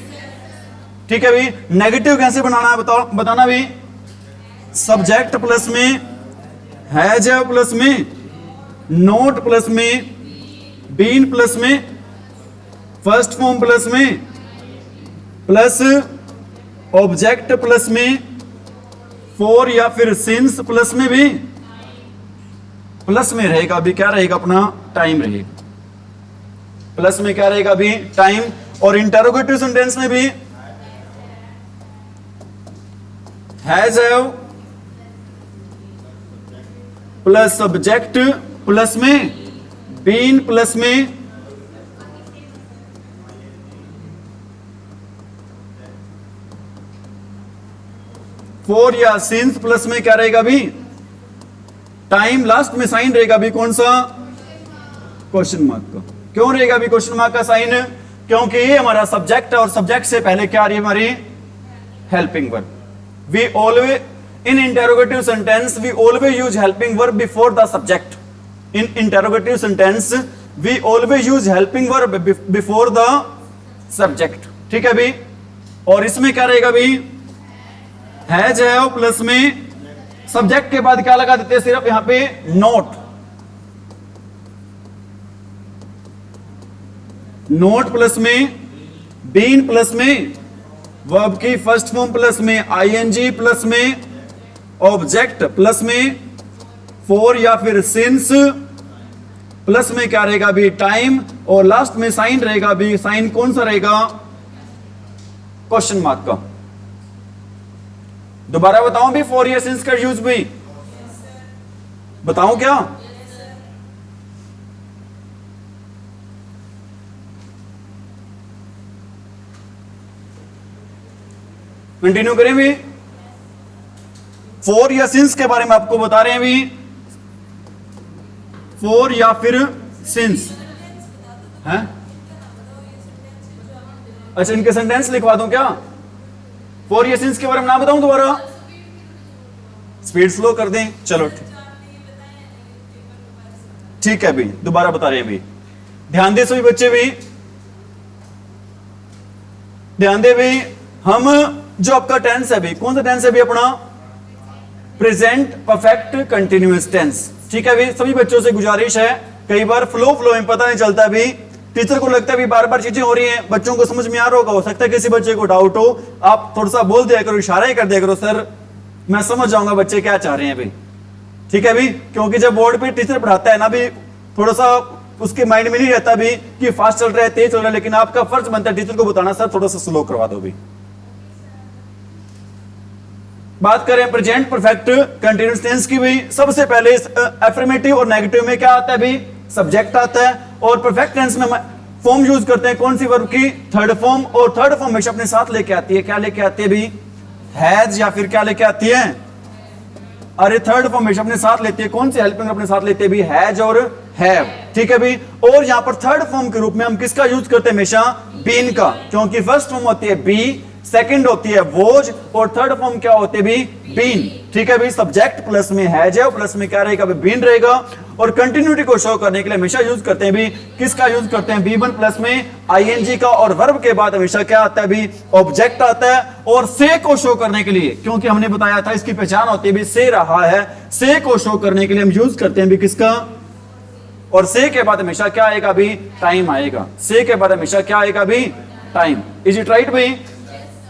ठीक है भी। नेगेटिव कैसे बनाना है बताओ, बताना भी। सब्जेक्ट प्लस में हैज प्लस में नोट प्लस में बीन प्लस में फर्स्ट फॉर्म प्लस में प्लस ऑब्जेक्ट प्लस में फॉर या फिर सिंस प्लस में भी प्लस में रहेगा भी क्या रहेगा? अपना टाइम रहेगा। प्लस में क्या रहेगा? भी टाइम। और इंटरोगेटिव सेंटेंस में भी has have plus subject plus में बीन प्लस में फॉर या सिंस प्लस में क्या रहेगा? भी टाइम। लास्ट में साइन रहेगा भी कौन सा? क्वेश्चन मार्क का। क्यों रहेगा भी क्वेश्चन मार्क का साइन? क्योंकि ये हमारा सब्जेक्ट है और सब्जेक्ट से पहले क्या आ रही है हमारी? Helping verb. We always in interrogative sentence we always use helping verb before the subject. In interrogative sentence we always use helping verb before the subject, ठीक है भी। और इसमें क्या रहेगा भी? हैज हैव प्लस में सब्जेक्ट के बाद क्या लगा देते हैं? सिर्फ यहां पे नोट। नोट प्लस में बीन प्लस में वर्ब की फर्स्ट फॉर्म प्लस में आईएनजी प्लस में ऑब्जेक्ट प्लस में फॉर या फिर सिंस प्लस में क्या रहेगा? भी टाइम। और लास्ट में साइन रहेगा भी। साइन कौन सा रहेगा? क्वेश्चन मार्क का। दोबारा बताऊं भी फॉर या सिंस का यूज भी बताऊं क्या? कंटिन्यू करें भी। फॉर या सिंस के बारे में आपको बता रहे हैं भी। फॉर या फिर सिंस है अच्छा, इनके सेंटेंस लिखवा दूं क्या? फॉर ये सिंस के बारे में ना बताऊं दोबारा? स्पीड स्लो कर दें, चलो ठीक है भी, दोबारा बता रहे हैं भी। ध्यान दे सभी बच्चे भी, ध्यान दे भी। हम जो आपका टेंस है भी, कौन सा टेंस है भी अपना? Present perfect continuous tense. ठीक है भी, सभी बच्चों से गुजारिश है, कई बार फ्लो में पता नहीं चलता भी, टीचर को लगता है भी बार बार चीजें हो रही हैं, बच्चों को समझ में आ रहा होगा, हो सकता है किसी बच्चे को डाउट हो, आप थोड़ा सा बोल दिया करो, इशारा ही कर दिया करो, सर मैं समझ जाऊंगा बच्चे क्या चाह रहे हैं भाई। ठीक है भी, क्योंकि जब बोर्ड पे टीचर पढ़ाता है ना भी, थोड़ा सा उसके माइंड में नहीं रहता भी कि फास्ट चल रहा है, तेज चल रहा है, लेकिन आपका फर्ज बनता है टीचर को बताना, सर थोड़ा सा स्लो करवा दो भी। बात करें प्रेजेंट परफेक्ट कंटीन्यूअस टेंस की भी, सबसे पहले अफर्मेटिव और नेगेटिव में क्या आता है भी? सब्जेक्ट आता है। और परफेक्ट टेंस में फॉर्म यूज करते हैं कौन सी वर्ब की? Third form. और थर्ड फॉर्म हमेशा अपने साथ लेके आती है, क्या लेके आती है भी? हैज, या फिर क्या लेके आती है? अरे थर्ड फॉर्म हमेशा अपने साथ लेती है, कौन सी हेल्पिंग अपने साथ लेते हैं भी? हैज और हैव। ठीक है भी, और यहां पर थर्ड फॉर्म के रूप में हम किसका यूज करते हैं? हमेशा बीन का, क्योंकि फर्स्ट फॉर्म होती है बी, सेकंड होती है वोज, और थर्ड फॉर्म क्या होते हैं भी? बीन। ठीक है भी, सब्जेक्ट प्लस में हैज है, प्लस में क्या रहेगा? बीन रहेगा। और कंटिन्यूटी को शो करने के लिए हमेशा यूज करते हैं भी, किसका यूज करते हैं? बी1 प्लस में आईएनजी का, और वर्ब के बाद हमेशा क्या आता है भी? ऑब्जेक्ट आता है। और से को शो करने के लिए, क्योंकि हमने बताया था इसकी पहचान होती है भी से रहा है, से को शो करने के लिए हम यूज करते हैं भी किसका? और से के बाद हमेशा क्या आएगा भी? टाइम आएगा। से के बाद हमेशा क्या आएगा भी? टाइम। इज इट राइट भाई?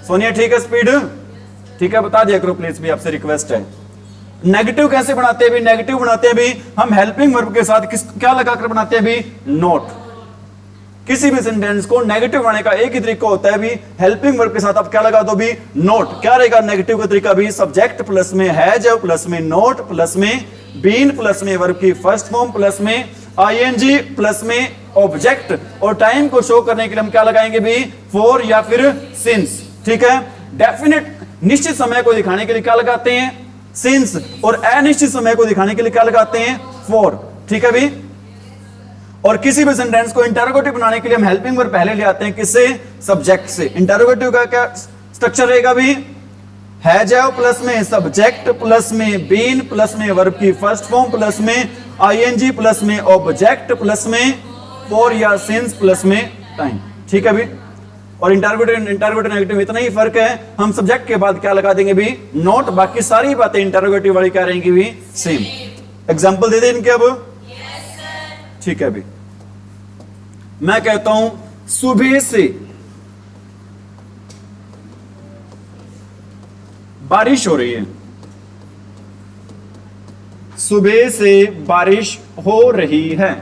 सोनिया ठीक है, स्पीड ठीक है, बता दिया करो प्लीज भी, आपसे रिक्वेस्ट है। नेगेटिव कैसे बनाते हैं भी? नेगेटिव बनाते हैं भी हम हेल्पिंग वर्ब के साथ क्या लगाकर बनाते हैं भी? नोट। किसी भी सेंटेंस को नेगेटिव बनाने का एक ही तरीका होता है भी, हेल्पिंग वर्ब के साथ आप क्या लगा दो भी? नोट। क्या रहेगा नेगेटिव का तरीका भी? सब्जेक्ट प्लस में हैज, प्लस में नोट, प्लस में बीन, प्लस में वर्ब की फर्स्ट फॉर्म, प्लस में आईएनजी, प्लस में ऑब्जेक्ट। और टाइम को शो करने के लिए हम क्या लगाएंगे भी? फॉर या फिर सिंस। ठीक है, डेफिनेट निश्चित समय को दिखाने के लिए क्या लगाते हैं? सिंस। और अनिश्चित समय को दिखाने के लिए क्या लगाते हैं? फॉर। ठीक है भी, और किसी भी सेंटेंस को इंटरोगेटिव बनाने के लिए हम हेल्पिंग वर्ब पहले ले आते हैं, किससे? सब्जेक्ट से। इंटरोगेटिव का क्या स्ट्रक्चर रहेगा भी? हैज प्लस में सब्जेक्ट, प्लस में बीन, प्लस में वर्ब की फर्स्ट फॉर्म, प्लस में आईएनजी, प्लस में ऑब्जेक्ट, प्लस में फॉर या सिंस, प्लस में टाइम। ठीक है भी, और इंटरोगेटिव नेगेटिव इतना ही फर्क है, हम सब्जेक्ट के बाद क्या लगा देंगे भी? नोट। बाकी सारी बातें इंटरोगेटिव वाली क्या रहेंगी भी? सेम। एग्जांपल दे दें इनके अब? ठीक है भी, मैं कहता हूं सुबह से बारिश हो रही है। सुबह से बारिश हो रही है।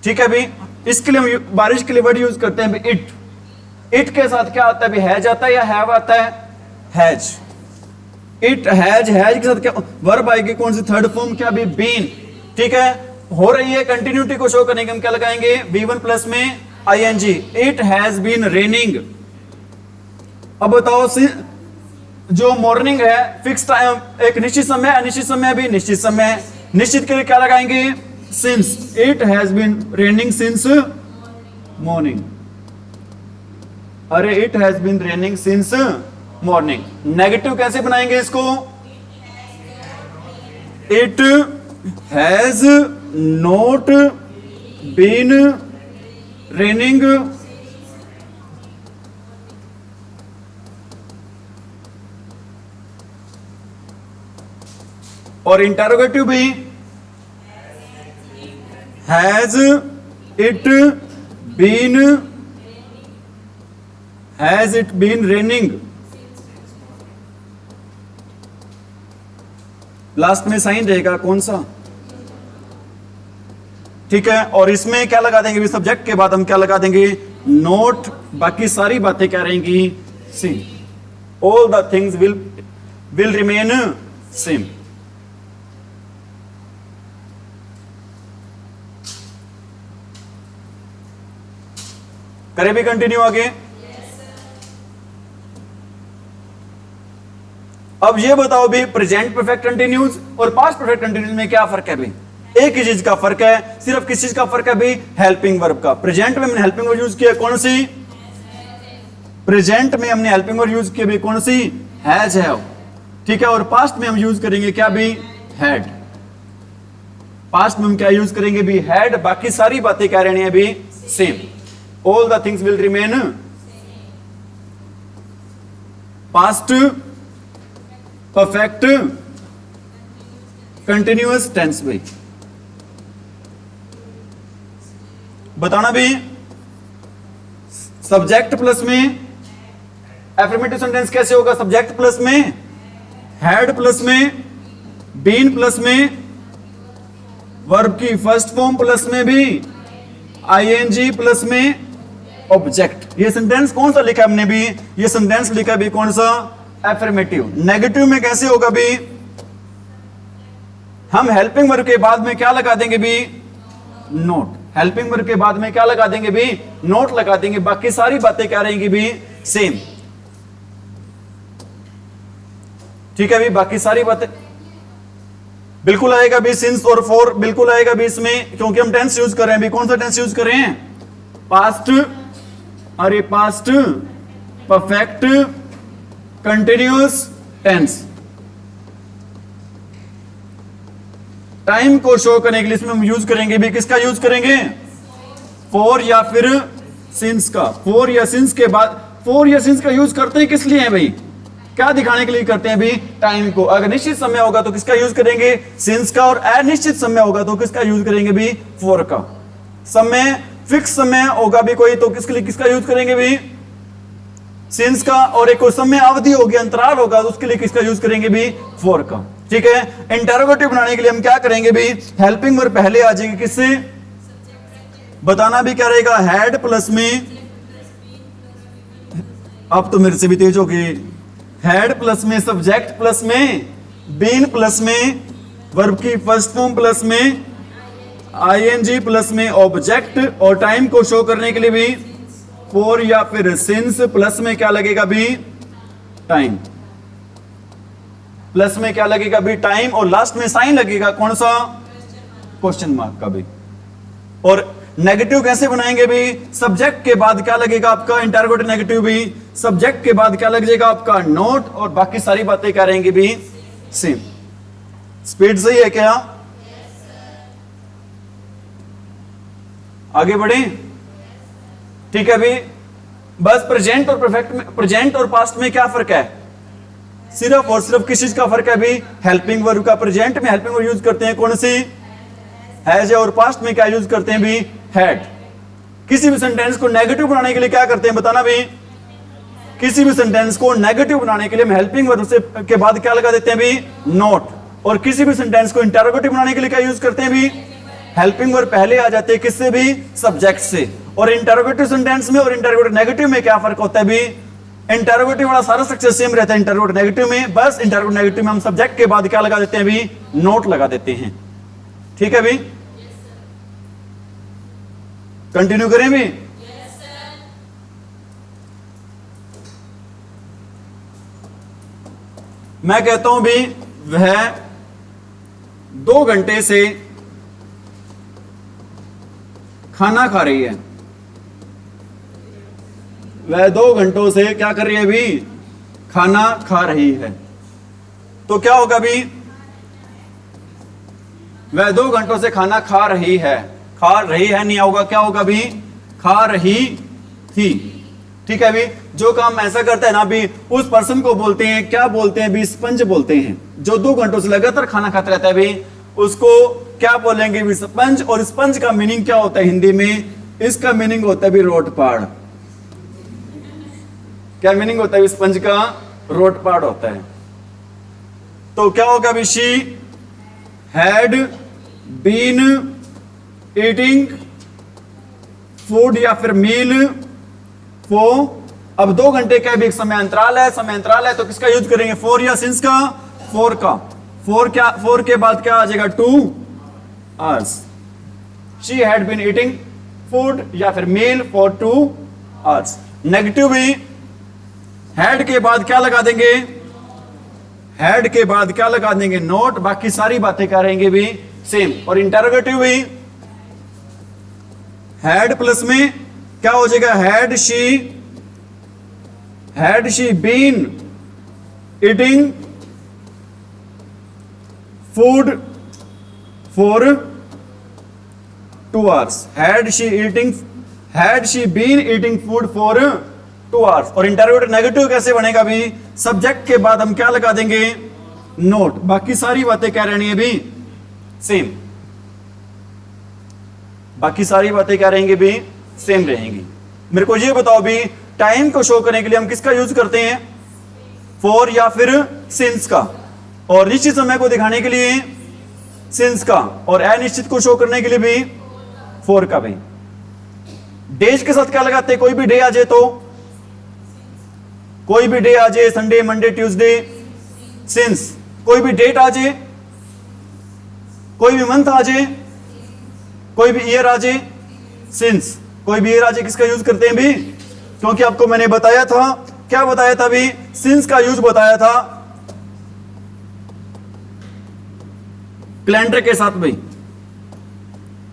ठीक है भी, इसके लिए हम बारिश के लिए वर्ड यूज करते हैं भी इट। इट के साथ क्या आता है भी? हैज आता है या हैव आता है? हैज। इट हैज, हैज के साथ क्या वर्ब आएगी? कौन सी? थर्ड फॉर्म क्या भी? बीन। ठीक है, हो रही है, कंटिन्यूटी को शो करने के हम क्या लगाएंगे? बी1 प्लस में ING. It has been raining. अब बताओ, जो मॉर्निंग है फिक्स टाइम, एक निश्चित समय, अनिश्चित समय भी निश्चित समय। निश्चित के लिए क्या लगाएंगे? Since. It has been raining since morning. अरे it has been raining since morning. Negative कैसे बनाएंगे इसको? It has not been raining और इंटरोगेटिव भी has it been, has it been raining. Last में साइन रहेगा कौन सा? ठीक है, और इसमें क्या लगा देंगे? सब्जेक्ट के बाद हम क्या लगा देंगे? नोट। बाकी सारी बातें क्या रहेंगी? Same. All the things will remain same. करें भी कंटिन्यू आगे? अब ये बताओ भी, प्रेजेंट परफेक्ट कंटिन्यूस और पास्ट परफेक्ट कंटिन्यूस में क्या फर्क है भी? एक ही चीज का फर्क है, सिर्फ किस चीज का फर्क है भी? हेल्पिंग वर्ब का। प्रेजेंट में मैंने हेल्पिंग वर्ब यूज किया, कौन सी? प्रेजेंट में हमने हेल्पिंग वर्ब यूज किया भी कौन सी, हैज, हैव, ठीक है। और पास्ट में हम यूज करेंगे क्या भी, हैड। पास्ट में हम क्या यूज करेंगे भी, हैड। बाकी सारी बातें क्या रहनी है भी, same. All the things will remain past perfect continuous tense भाई। बताना भी, सब्जेक्ट प्लस में एफर्मेटिव सेंटेंस कैसे होगा, सब्जेक्ट प्लस में हैड प्लस में बीन प्लस में वर्ब की फर्स्ट फॉर्म प्लस में भी आईएनजी प्लस में ऑब्जेक्ट। ये सेंटेंस कौन सा लिखा हमने भी, ये सेंटेंस लिखा भी कौन सा, एफर्मेटिव। नेगेटिव में कैसे होगा भी, हम हेल्पिंग वर्ब के बाद में क्या लगा देंगे भी, नोट। हेल्पिंग वर्ब के बाद में क्या लगा देंगे भी, नोट लगा देंगे। बाकी सारी बातें क्या रहेंगी भी, सेम, ठीक है भी। बाकी सारी बातें बिल्कुल आएगा भी, सिंस और फॉर बिल्कुल आएगा भी इसमें, क्योंकि हम टेंस यूज कर रहे हैं भी। कौन सा टेंस यूज कर रहे हैं, पास्ट, अरे past perfect continuous tense. Time को शो करने के लिए इसमें हम यूज करेंगे भी, किसका यूज करेंगे, फॉर या फिर सिंस का। फॉर या सिंस के बाद, फॉर या सिंस का यूज करते हैं किस लिए है भाई, क्या दिखाने के लिए करते हैं भी, टाइम को। अगर निश्चित समय होगा तो किसका यूज करेंगे, सिंस का। और अनिश्चित समय होगा तो किसका यूज करेंगे भी, फॉर का। समय फिक्स समय होगा भी कोई तो किसके लिए किसका यूज करेंगे भी, सिंस का। और एक कोई समय अवधि होगी, अंतराल होगा तो उसके लिए किसका यूज करेंगे भी, फॉर का, ठीक है। इंटरोगेटिव बनाने के लिए हम क्या करेंगे भी, हेल्पिंग वर्ब पहले आ जाएगी किससे, बताना भी क्या रहेगा, हैड प्लस में, अब तो मेरे से भी तेज हो गई, हैड प्लस में सब्जेक्ट प्लस में बीन प्लस में वर्ब की फर्स्ट फॉर्म प्लस में आईएनजी प्लस में ऑब्जेक्ट। और टाइम को शो करने के लिए भी फॉर या फिर सिंस प्लस में क्या लगेगा भी, टाइम। प्लस में क्या लगेगा भी, टाइम। और लास्ट में साइन लगेगा कौन सा, क्वेश्चन मार्क का भी। और नेगेटिव कैसे बनाएंगे भी, सब्जेक्ट के बाद क्या लगेगा आपका, इंटरोगेटिव नेगेटिव भी। सब्जेक्ट के बाद क्या लग जाएगा आपका, नोट। और बाकी सारी बातें क्या रहेंगी भी, सेम। स्पीड सही है क्या, आगे बढ़े, ठीक है भी। बस प्रेजेंट और परफेक्ट में, प्रेजेंट और पास्ट में क्या फर्क है, सिर्फ और सिर्फ किस चीज का फर्क है भी, हेल्पिंग वर्ब का। प्रेजेंट में हेल्पिंग वर्ब यूज करते हैं कौन सी, हैज। और पास्ट में क्या यूज करते हैं भी, हैड। किसी भी सेंटेंस को नेगेटिव बनाने के लिए क्या करते हैं, बताना भी, किसी भी सेंटेंस को नेगेटिव बनाने के लिए हम हेल्पिंग वर्ब से के बाद क्या लगा देते हैं भी, नोट। और किसी भी सेंटेंस को इंटरोगेटिव बनाने के लिए क्या यूज करते हैं भी, हेल्पिंग वर्ब पहले आ जाते हैं किससे भी, सब्जेक्ट से। और इंटरोगेटिव सेंटेंस में और इंटरोगेटिव नेगेटिव में क्या फर्क होता है भी, इंटरोगेटिव वाला सारा स्ट्रक्चर सेम रहता है इंटरोगेटिव नेगेटिव में। बस इंटरोगेटिव नेगेटिव में हम सब्जेक्ट के बाद क्या लगा देते हैं भी, नोट लगा देते हैं, ठीक है भी। कंटिन्यू करें भी, मैं कहता हूं भी वह 2 घंटे से खाना खा रही है। वह 2 घंटों से क्या कर रही है भी, खाना खा रही है। तो क्या होगा भी, वह 2 घंटों से खाना खा रही है। खा रही है नहीं होगा, क्या होगा भी, खा रही थी, ठीक है भी। जो काम ऐसा करता है ना भी, उस पर्सन को बोलते हैं, क्या बोलते हैं भी, स्पंज बोलते हैं। जो 2 घंटों से लगातार खाना खाता रहता है भी, उसको क्या बोलेंगे भी, स्पंज। और स्पंज का मीनिंग क्या होता है हिंदी में, इसका मीनिंग होता है भी रोटपाड़। क्या मीनिंग होता है स्पंज का, रोटपाड़ होता है। तो क्या होगा भी, she had been eating food या फिर मील फॉर। अब 2 घंटे का भी एक समय अंतराल है, समय अंतराल है तो किसका यूज करेंगे, फॉर या सिंस का, फॉर का। फॉर क्या, फॉर के बाद क्या आ जाएगा, 2 hours। She had been eating food या फिर मील फॉर 2 hours। नेगेटिव भी, हैड के बाद क्या लगा देंगे, हैड के बाद क्या लगा देंगे, नोट। बाकी सारी बातें क्या रहेंगे भी, सेम। और इंटरोगेटिव भी, हैड प्लस में क्या हो जाएगा, had she had she been eating food for 2 hours, had she been eating food for 2 hours। और इंटरोगेटिव नेगेटिव कैसे बनेगा भी, सब्जेक्ट के बाद हम क्या लगा देंगे, नोट। बाकी सारी बातें क्या रहनी है भी, सेम। बाकी सारी बातें क्या रहेंगी भी, सेम रहेंगी। मेरे को ये बताओ भी, टाइम को शो करने के लिए हम किसका यूज करते हैं, फॉर या फिर सिंस का, और निश्चित समय को दिखाने के लिए सिंस का, और अनिश्चित को शो करने के लिए भी फॉर का। भाई डेज के साथ क्या लगाते हैं, कोई भी डे आ जाए तो, कोई भी डे आ जाए, संडे मंडे ट्यूसडे, सिंस। कोई भी डेट आ जाए, कोई भी मंथ आ जाए, कोई भी ईयर आ जाए, सिंस। कोई भी ईयर आ जाए किसका यूज करते हैं भी, क्योंकि आपको मैंने बताया था, क्या बताया था भी, सिंस का यूज बताया था कैलेंडर के साथ। भाई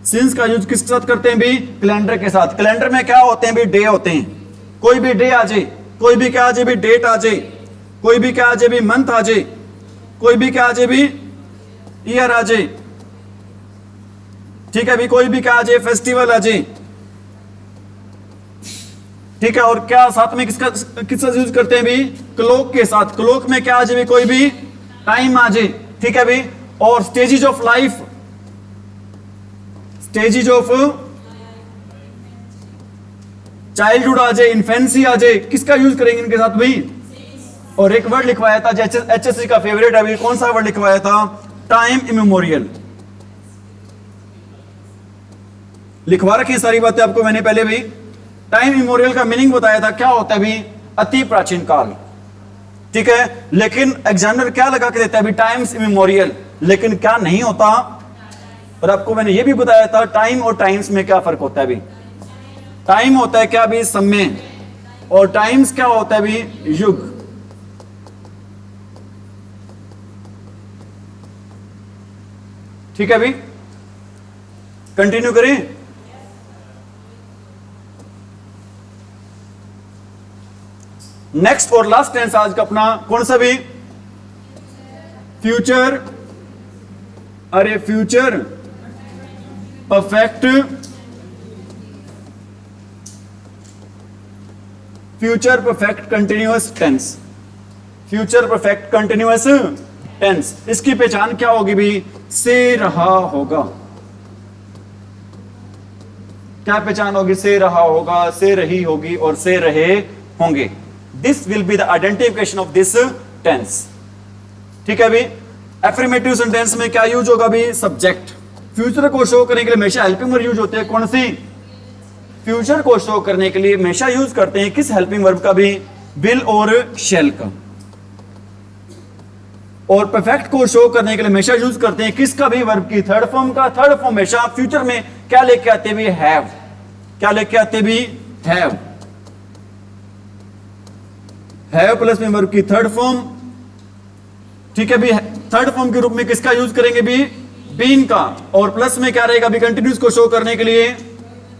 सिंस का यूज किसके साथ करते हैं भी, कैलेंडर के साथ। कैलेंडर में क्या होते हैं भी, डे होते हैं। कोई भी डे आ जाए, कोई भी क्या आ जाए भी, डेट आ जाए, कोई भी क्या आ जाए भी, मंथ आ जाए, कोई भी क्या आ जाए भी, ईयर आ जाए, ठीक है भी, कोई भी क्या आ जाए, फेस्टिवल आ जाए, ठीक है। और क्या साथ में किसका यूज करते हैं भी, क्लॉक के साथ। क्लॉक में क्या आ जाए भी, कोई भी टाइम आ जाए, ठीक है भी। और stages of life, stages of childhood आ जाए, इन्फेंसी आ जाए, किसका यूज करेंगे इनके साथ भाई। और एक वर्ड लिखवाया था एचएससी का फेवरेट है, कौन सा वर्ड लिखवाया था, टाइम इमेमोरियल। लिखवा रखी सारी बातें आपको मैंने पहले भी। टाइम इमेमोरियल का मीनिंग बताया था, क्या होता है भी, अति प्राचीन काल, ठीक है। लेकिन एग्जामिनर क्या लगा के देता है भी, टाइम्स इमेमोरियल, लेकिन क्या नहीं होता। और आपको मैंने ये भी बताया था, टाइम और टाइम्स में क्या फर्क होता है भी। टाइम होता है क्या भी, समय, और टाइम्स क्या होता है भी, युग। ठीक है भी, कंटिन्यू करें। नेक्स्ट और लास्ट टेंस आज का अपना कौन सा भी, फ्यूचर, अरे future perfect, future perfect continuous tense. Future perfect continuous tense, इसकी पहचान क्या होगी भी, से रहा होगा। क्या पहचान होगी, से रहा होगा, से रही होगी, और से रहे होंगे। This will be the identification of this tense, ठीक है भी। एफर्मेटिव सेंटेंस में क्या यूज होगा भी, सब्जेक्ट। फ्यूचर को शो करने के लिए हमेशा हेल्पिंग वर्ब यूज होते हैं, कौन सी, फ्यूचर को शो करने के लिए हमेशा यूज करते हैं किस हेल्पिंग वर्ब का भी, विल और शैल का। और परफेक्ट को शो करने के लिए हमेशा यूज करते हैं किसका भी, वर्ब की थर्ड फॉर्म का। थर्ड फॉर्म हमेशा फ्यूचर में क्या लेके आते भी, हैव। क्या लेके आते भी, हैव। हैव प्लस में वर्ब की थर्ड फॉर्म, ठीक है भी। थर्ड फॉर्म के रूप में किसका यूज करेंगे भी, बीन का। और प्लस में क्या रहेगा भी, कंटिन्यूस को शो करने के लिए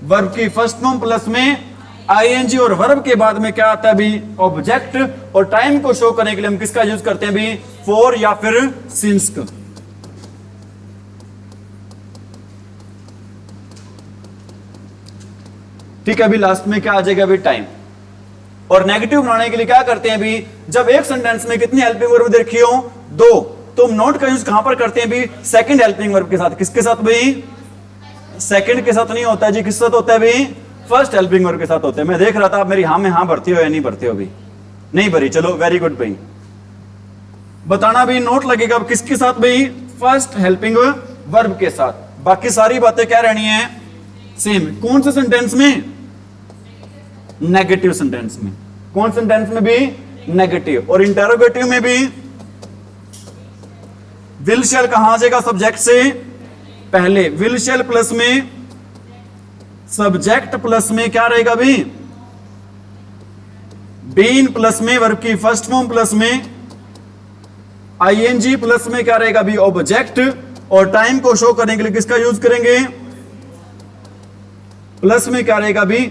वर्ब की फर्स्ट फॉर्म प्लस में आईएनजी, और वर्ब के बाद में क्या आता है भी, ऑब्जेक्ट। और टाइम को शो करने के लिए हम किसका यूज करते हैं भी, फॉर या फिर सिंस का। ठीक है अभी लास्ट में क्या आ जाएगा भी, टाइम। और नेगेटिव बनाने के लिए क्या करते हैं भी, जब एक सेंटेंस में कितनी हेल्पिंग वर्ब देखी हो, 2, तो हम नोट का यूज कहां पर करते हैं भी, सेकंड हेल्पिंग वर्ब के साथ। किसके साथ भी, सेकंड के साथ नहीं होता है जी, किसके साथ होता है भी, फर्स्ट हेल्पिंग वर्ब के साथ होते हैं। मैं देख रहा था आप मेरी हाँ में हाँ भरती हो या नहीं भरती हो, भी नहीं भरी, चलो वेरी गुड भाई। बताना भी, नोट लगेगा किसके साथ भाई, फर्स्ट हेल्पिंग वर्ब के साथ। बाकी सारी बातें क्या रहनी है, सेम। कौन से सेंटेंस में, नेगेटिव सेंटेंस में। कौन सेंटेंस में भी, नेगेटिव। और इंटेरोगेटिव में भी विल शैल कहां आ जाएगा, सब्जेक्ट से पहले। विल शैल प्लस में सब्जेक्ट प्लस में क्या रहेगा भी, बीन प्लस में वर्ब की फर्स्ट फॉर्म प्लस में आईएनजी प्लस में क्या रहेगा भी, ऑब्जेक्ट। और टाइम को शो करने के लिए किसका यूज करेंगे, प्लस में क्या रहेगा भी,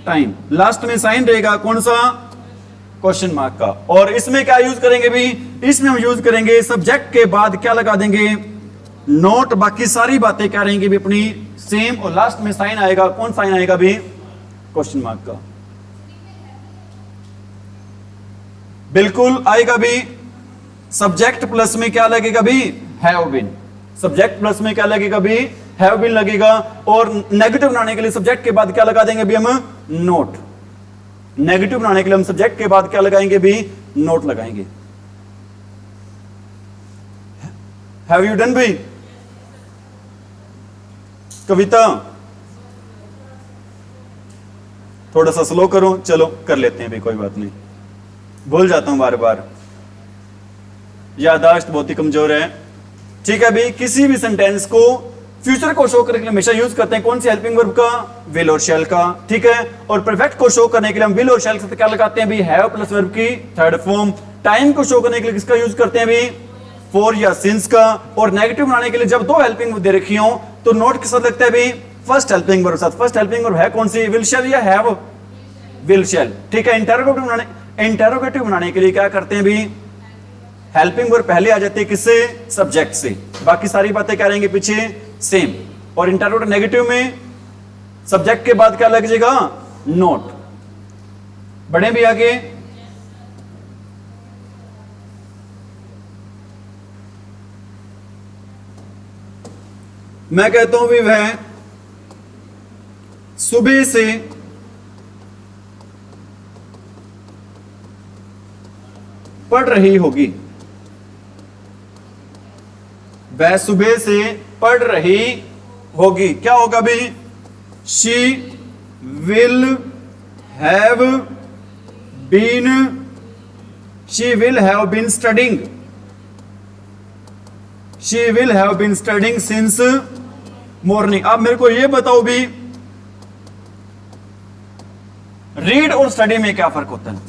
टाइम। लास्ट में साइन रहेगा कौन सा, क्वेश्चन मार्क का। और इसमें क्या यूज करेंगे भी, इसमें हम यूज करेंगे सब्जेक्ट के बाद क्या लगा देंगे, नोट। बाकी सारी बातें क्या रहेंगी भी अपनी सेम, और लास्ट में साइन आएगा, कौन साइन आएगा भी, क्वेश्चन मार्क का। बिल्कुल आएगा भी। सब्जेक्ट प्लस में क्या लगेगा भी, हैव बीन। सब्जेक्ट प्लस में क्या लगेगा भी, हैव बीन लगेगा। और नेगेटिव बनाने के लिए सब्जेक्ट के बाद क्या लगा देंगे भी हम, नोट। नेगेटिव बनाने के लिए हम सब्जेक्ट के बाद क्या लगाएंगे भी, नोट लगाएंगे। हैव यू डन भी कविता? थोड़ा सा स्लो करो, चलो कर लेते हैं भी, कोई बात नहीं, भूल जाता हूं बार बार, याददाश्त बहुत ही कमजोर है। ठीक है भी, किसी भी सेंटेंस को फ्यूचर को शो करने के लिए हमेशा यूज करते हैं कौन सी, हेल्पिंग वर्ब का, विल और शैल का। ठीक है, और परफेक्ट को शो करने के लिए हम विल और शैल के साथ क्या लगाते हैं भी, हैव प्लस वर्ब की थर्ड फॉर्म। टाइम को शो करने के लिए किसका यूज करते हैं भी, फॉर या सिंस का। और नेगेटिव बनाने के लिए जब दो हेल्पिंग वर्ब दे रखी हो तो नोट के साथ लगता है भी फर्स्ट हेल्पिंग वर्ब साथ। फर्स्ट हेल्पिंग वर्ब है कौन सी, विल शैल या हैव, विल शैल। ठीक है, इंटेरोगेटिव बनाने के लिए क्या करते हैं भी, हेल्पिंग वर्ब पहले आ जाती है किससे, सब्जेक्ट से। बाकी सारी बातें क्या रहेंगी पीछे सेम। और इंटरोगेटिव नेगेटिव में सब्जेक्ट के बाद क्या लग जाएगा, नोट। बढ़े भी आगे। मैं कहता हूं भी वह सुबह से पढ़ रही होगी। वह सुबह से पढ़ रही होगी, क्या होगा भी, she will have been, she will have been studying, she will have been studying since morning. अब मेरे को यह बताओ भी, रीड और स्टडी में क्या फर्क होता है?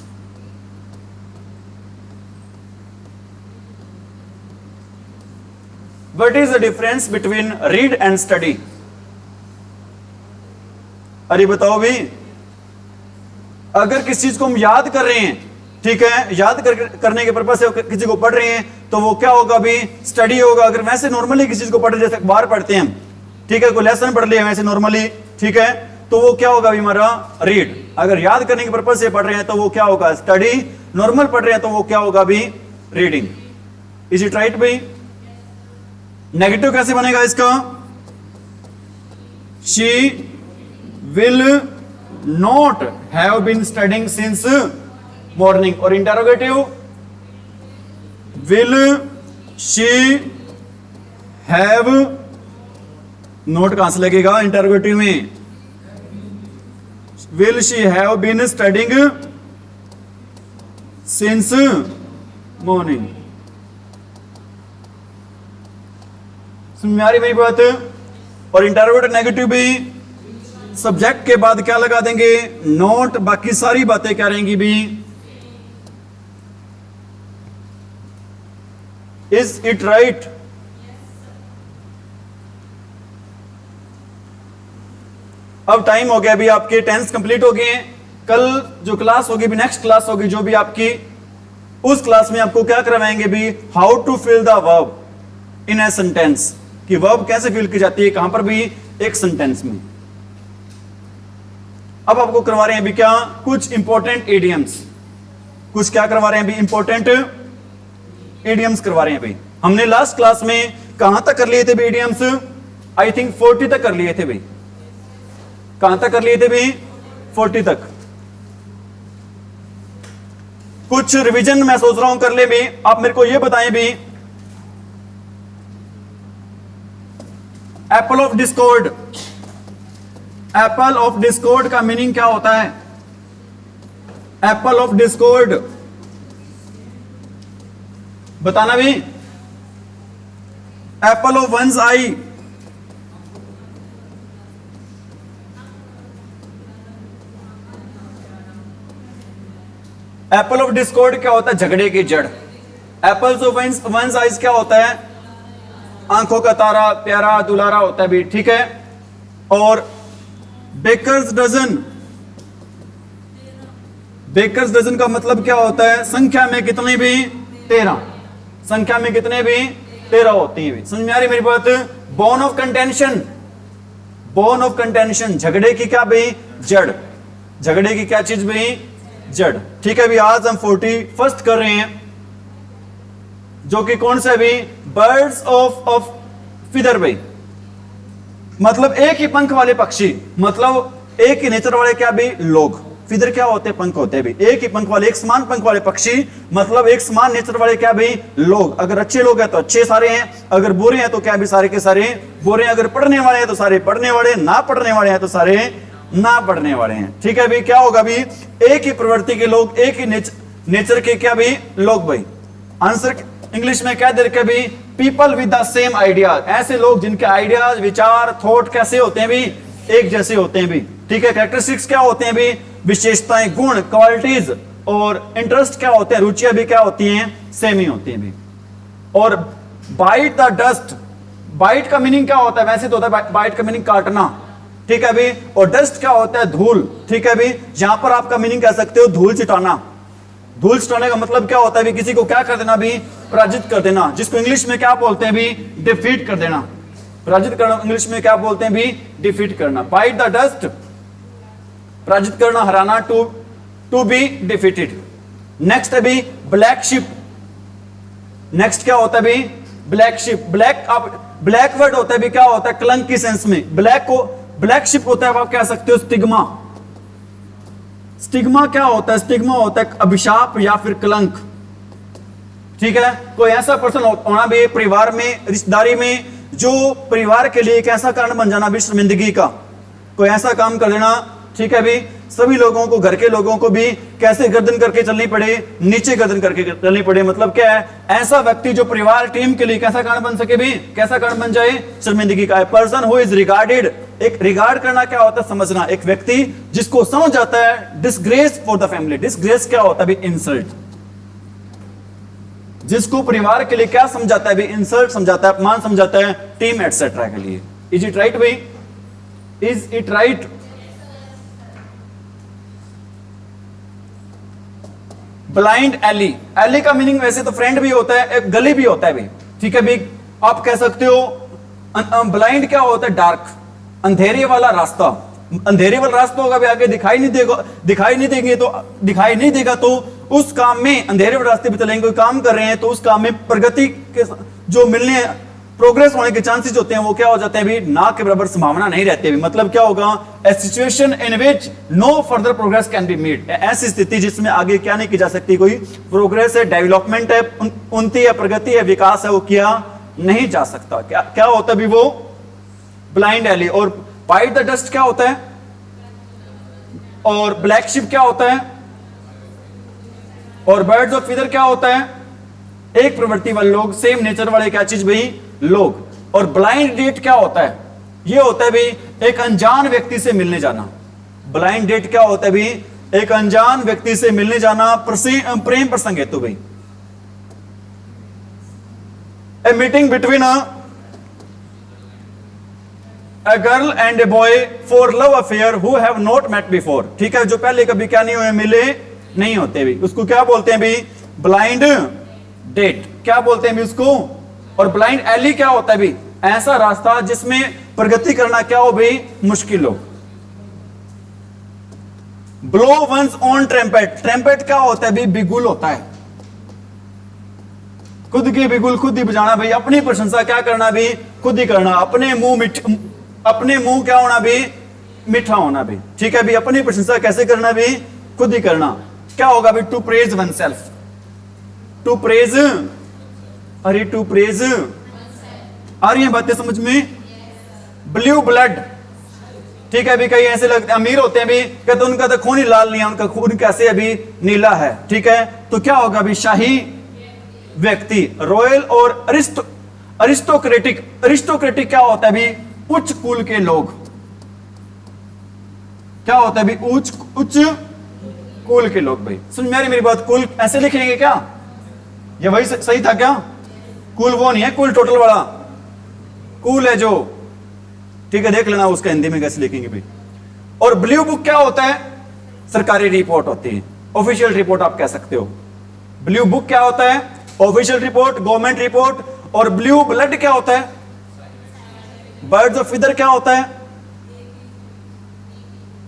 What is the difference between read and study? अरे बताओ भी, अगर किसी चीज को हम याद कर रहे हैं, ठीक है, याद करने के पर्पस से किसी को पढ़ रहे हैं तो वो क्या होगा भी, स्टडी होगा। अगर वैसे नॉर्मली किसी चीज को पढ़ रहे, जैसे अखबार पढ़ते हैं हम, ठीक है, कोई लेसन पढ़ लिया वैसे नॉर्मली, ठीक है, तो वो क्या होगा भी हमारा, रीड। अगर याद करने के पर्पस से पढ़ रहे हैं तो वो क्या होगा, स्टडी। नॉर्मल पढ़ रहे हैं तो वो क्या होगा भी, रीडिंग। इज इट राइट भाई? नेगेटिव कैसे बनेगा इसका, she will not have been studying since morning. और interrogative, will she have, not कहां से लगेगा इंटरोगेटिव में, will she have been studying since morning. समझ में आ रही मेरी बात? और इंटरोगेटिव नेगेटिव भी सब्जेक्ट के बाद क्या लगा देंगे, नोट। बाकी सारी बातें क्या रहेंगी भी, इज इट राइट? अब टाइम हो गया भी, आपके टेंस कंप्लीट हो गए हैं। कल जो क्लास होगी भी, नेक्स्ट क्लास होगी जो भी आपकी, उस क्लास में आपको क्या करवाएंगे भी, how to fill the verb in a sentence, कि वर्ब कैसे फिल की जाती है कहां पर भी, एक सेंटेंस में। अब आपको करवा रहे हैं भी क्या, कुछ इंपॉर्टेंट इडियम्स। कुछ क्या करवा रहे हैं भी, इंपॉर्टेंट इडियम्स करवा रहे हैं भाई। हमने लास्ट क्लास में कहां तक कर लिए थे भी इडियम्स, आई थिंक 40 तक कर लिए थे भाई। कहां तक कर लिए थे भाई, 40 तक। कुछ रिवीजन मैं सोच रहा हूं कर ले भी। आप मेरे को यह बताएं भी, apple of discord, apple of discord का मीनिंग क्या होता है? एप्पल ऑफ डिस्कॉर्ड बताना भी। Apple of one's eye, apple of discord क्या होता है? झगड़े की जड़। एप्पल्स ऑफ वंस आइज क्या होता है? आंखों का तारा, प्यारा दुलारा होता है भी, ठीक है। और बेकर्स डजन, बेकर्स डजन का मतलब क्या होता है? संख्या में कितने भी 13, संख्या में कितने भी 13 होती है। समझ में आ रही मेरी बात? Bone of contention, bone of contention, झगड़े की क्या भाई? जड़। झगड़े की क्या चीज भाई? जड़। ठीक है, अभी आज हम 41st कर रहे हैं, जो कि कौन सा भी? बर्ड्स ऑफ फीदर भाई, मतलब एक ही पंख वाले पक्षी, मतलब एक ही नेचर वाले क्या भी? लोग। फीदर क्या होते हैं? पंख होते हैं भी। एक ही पंख वाले, एक समान पंख वाले पक्षी, मतलब एक समान नेचर वाले क्या भी? लोग। अगर अच्छे लोग हैं तो अच्छे सारे हैं, अगर बुरे हैं तो क्या भी? सारे के सारे बुरे हैं। अगर पढ़ने वाले हैं तो सारे पढ़ने वाले, ना पढ़ने वाले हैं तो सारे ना पढ़ने वाले हैं। ठीक है भी, क्या होगा भी? एक ही प्रवृत्ति के लोग, एक ही नेचर के क्या भी? लोग भाई। आंसर इंग्लिश में क्या दे रखे भी? People with the same idea, ऐसे लोग जिनके आइडियाज, विचार, थॉट कैसे होते हैं भी? एक जैसे होते हैं भी। ठीक है, कैरेक्टरिस्टिक्स क्या होते हैं भी? विशेषताएं, गुण, क्वालिटीज। और इंटरेस्ट क्या होते हैं? रुचियां भी क्या होती हैं? सेम ही होती हैं भी। और बाइट द डस्ट, बाइट का मीनिंग क्या होता है? वैसे तो होता है बाइट का मीनिंग काटना। ठीक है भी। और डस्ट क्या होता है? धूल। ठीक है भी, यहां पर आपका मीनिंग कह सकते हो धूल चिटाना। धूल चिटाने का मतलब क्या होता है भी? किसी को क्या कर देना भी? पराजित कर देना, जिसको इंग्लिश में क्या बोलते हैं भी? डिफीट कर देना। पराजित करना इंग्लिश में क्या बोलते हैं भी? डिफीट करना। बाइट द डस्ट, पराजित करना, हराना, टू बी डिफीटेड। नेक्स्ट है भी ब्लैक शिप। नेक्स्ट क्या होता है भी? Black ship. ब्लैक, आप ब्लैक वर्ड होता है भी, क्या होता है? कलंक की सेंस में। ब्लैक को ब्लैक शिप होता है, आप कह सकते हो स्टिग्मा। स्टिग्मा क्या होता है? स्टिग्मा होता है अभिशाप या फिर कलंक। ठीक है, कोई ऐसा पर्सन होना भी परिवार में, रिश्तेदारी में, जो परिवार के लिए एक ऐसा कारण बन जाना भी शर्मिंदगी का, कोई ऐसा काम कर देना। ठीक है भी, सभी लोगों को, घर के लोगों को भी कैसे गर्दन करके चलनी पड़े? नीचे गर्दन करके चलनी पड़े। मतलब क्या है? ऐसा व्यक्ति जो परिवार, टीम के लिए कैसा कारण बन सके भी? कैसा कारण बन जाए? शर्मिंदगी का। पर्सन हु इज रिगार्डेड, एक रिगार्ड करना क्या होता है? समझना। एक व्यक्ति जिसको समझ आता है disgrace for the family. Disgrace क्या होता है भी? इंसल्ट। जिसको परिवार के लिए क्या समझाता है भी? इंसल्ट समझाता है, अपमान समझाता है, टीम एटसेट्रा के लिए। इज इट राइट भाई? Is it right? Blind alley. Alley का मीनिंग वैसे तो फ्रेंड भी होता है, एक गली भी होता है भी। ठीक है भी, आप कह सकते हो ब्लाइंड क्या होता है? डार्क, अंधेरे वाला रास्ता। अंधेरे वाला रास्ता होगा भी, आगे दिखाई नहीं देगा, दिखाई नहीं देगा तो उस काम में, अंधेरे वाले रास्ते पे चलेंगे, कोई काम कर रहे हैं तो उस काम में प्रगति के जो मिलने, प्रोग्रेस होने के चांसेस होते हैं वो क्या हो जाते हैं भी? ना के बराबर संभावना नहीं रहती है। मतलब क्या होगा? A situation in which no further progress can be made. ऐसी स्थिति जिसमें आगे क्या नहीं की जा सकती, कोई प्रोग्रेस है, डेवलपमेंट है, उन्नति है, प्रगति है, विकास है, वो किया नहीं जा सकता। क्या होता है भी? वो ब्लाइंड एली। और बाइट द डस्ट क्या होता है? और ब्लैक शिप क्या होता है? और बर्ड्स ऑफ फीदर क्या होता है? एक प्रवृत्ति वाले लोग, सेम नेचर वाले क्या चीज भाई? लोग। और ब्लाइंड डेट क्या होता है? ये होता है भाई एक अनजान व्यक्ति से मिलने जाना। ब्लाइंड डेट क्या होता है भाई? एक अनजान व्यक्ति से मिलने जाना, प्रेम प्रसंग है तो भाई। A meeting between a girl and a boy for love affair who have not met before। ठीक है, जो पहले कभी क्या नहीं हुए, मिले नहीं होते भी, उसको क्या बोलते हैं भी? Blind date. क्या बोलते हैं भी उसको? और ब्लाइंड एली क्या होता है भी? ऐसा रास्ता जिसमें प्रगति करना क्या हो भी? मुश्किल हो। Blow one's own trumpet. Trumpet क्या होता है भी? बिगुल होता है। खुद के बिगुल खुद ही बजाना भाई। अपनी प्रशंसा क्या करना भी? खुद ही करना। अपने मुंह क्या होना भी? मीठा होना भी। ठीक है भी, अपनी प्रशंसा कैसे करना भी? खुद ही करना। क्या होगा भी? To praise oneself. To praise, अरे टू प्रेज, आ रही है बातें समझ में? Blue blood. ठीक है भी, कई ऐसे लगते अमीर होते हैं भी, कहते उनका तो खून ही लाल नहीं है, उनका खून कैसे अभी नीला है। ठीक है, तो क्या होगा अभी? शाही व्यक्ति, रॉयल और अरिस्टोक्रेटिक। अरिस्टोक्रेटिक क्या होता है भी? उच्च कुल के लोग। क्या होता है भी? उच्च कुल के लोग भाई। सुन मेरी बात, कुल ऐसे लिखेंगे क्या? ये वही सही था क्या? कुल वो नहीं है, कुल टोटल वाला कुल है जो। ठीक है, देख लेना उसका हिंदी में कैसे लिखेंगे भाई। और ब्लू बुक क्या होता है? सरकारी रिपोर्ट होती है। ऑफिशियल रिपोर्ट आप कह सकते हो। ब्लू बुक क्या होता है? Official report, government report. और ब्लू ब्लड क्या होता है? बर्ड्स ऑफ फीदर क्या होता है?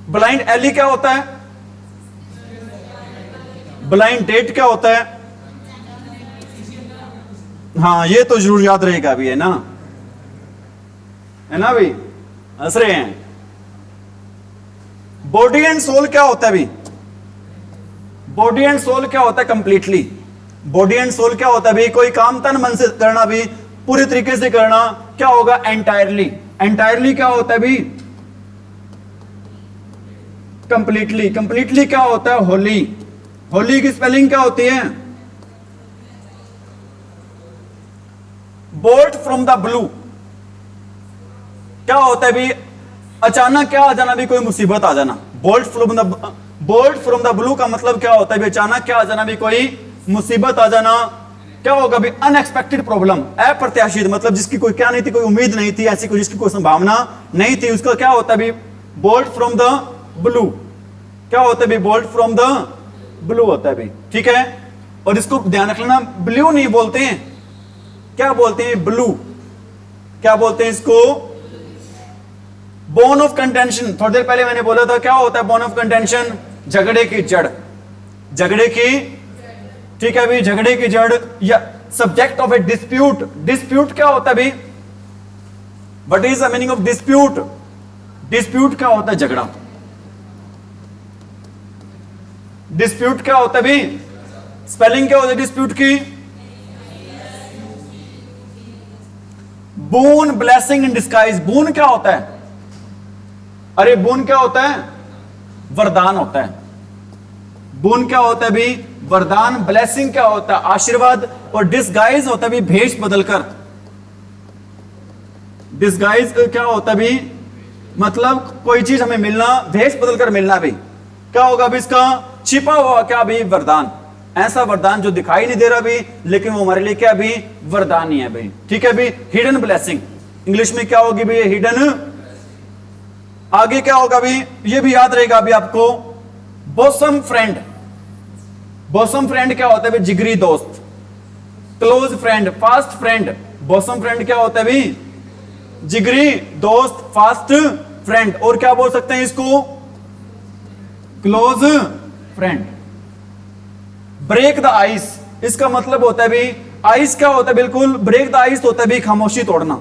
ब्लाइंड एली क्या होता है? ब्लाइंड डेट क्या होता है? हाँ, ये तो जरूर याद रहेगा अभी, है ना भाई? हंस रहे हैं। बॉडी एंड सोल क्या होता है भाई? बॉडी एंड सोल क्या होता है कंप्लीटली? बॉडी एंड सोल क्या होता है भाई? कोई काम तन मन से करना भी, पूरी तरीके से करना, क्या होगा? एंटायरली। एंटायरली क्या होता है भाई? कंप्लीटली। कंप्लीटली क्या होता है? होली। होली की स्पेलिंग क्या होती है? बोल्ट फ्रॉम द ब्लू क्या होता है भी? अचानक क्या आ जाना भी? कोई मुसीबत आ जाना। बोल्ट फ्रॉम द ब्लू का मतलब क्या होता है भी? अचानक क्या आ जाना भी? कोई मुसीबत आ जाना। क्या होगा भी? अनएक्सपेक्टेड प्रॉब्लम, अप्रत्याशित, मतलब जिसकी कोई क्या नहीं थी, कोई उम्मीद नहीं थी, ऐसी कोई जिसकी कोई संभावना नहीं थी, उसका क्या होता है भी? Bolt from the blue. क्या होता है भी? बोल्ट फ्रॉम द ब्लू होता है भी। ठीक है, और इसको ध्यान रख लेना, ब्लू नहीं बोलते हैं, क्या बोलते हैं? ब्लू। क्या बोलते हैं इसको? Bone of contention. थोड़ी देर पहले मैंने बोला था, क्या होता है बोन ऑफ कंटेंशन? झगड़े की जड़। झगड़े की, ठीक है भी, झगड़े की जड़ या subject of A dispute. Dispute क्या होता है भी? What is the meaning of dispute? Dispute क्या होता है? झगड़ा। डिस्प्यूट क्या होता है भी? स्पेलिंग क्या होता है डिस्प्यूट की? बून, ब्लेसिंग इन डिस्गाइज। बून क्या होता है? अरे बून क्या होता है? वरदान होता है। बून क्या होता है भी? वरदान। ब्लेसिंग क्या होता है? आशीर्वाद। और डिस्गाइज होता है भी भेष बदलकर। डिस्गाइज क्या होता है भी? मतलब कोई चीज हमें मिलना, भेष बदलकर मिलना भी। क्या होगा भी इसका? छिपा हुआ क्या भी? वरदान। ऐसा वरदान जो दिखाई नहीं दे रहा भी, लेकिन वो हमारे लिए क्या भी? वरदान ही है भाई। ठीक है भी, हिडन ब्लेसिंग। इंग्लिश में क्या होगी भी? हिडन। आगे क्या होगा भी? ये भी याद रहेगा अभी आपको, बोसम फ्रेंड। बोसम फ्रेंड क्या होता है भी? जिगरी दोस्त। Close friend, fast friend. Bosom friend क्या होता है भी? जिगरी दोस्त, फास्ट फ्रेंड। और क्या बोल सकते हैं इसको? Close friend. Break the ice, इसका मतलब होता है भी, आइस क्या होता है? बिल्कुल, ब्रेक द आइस होता है भी खामोशी तोड़ना।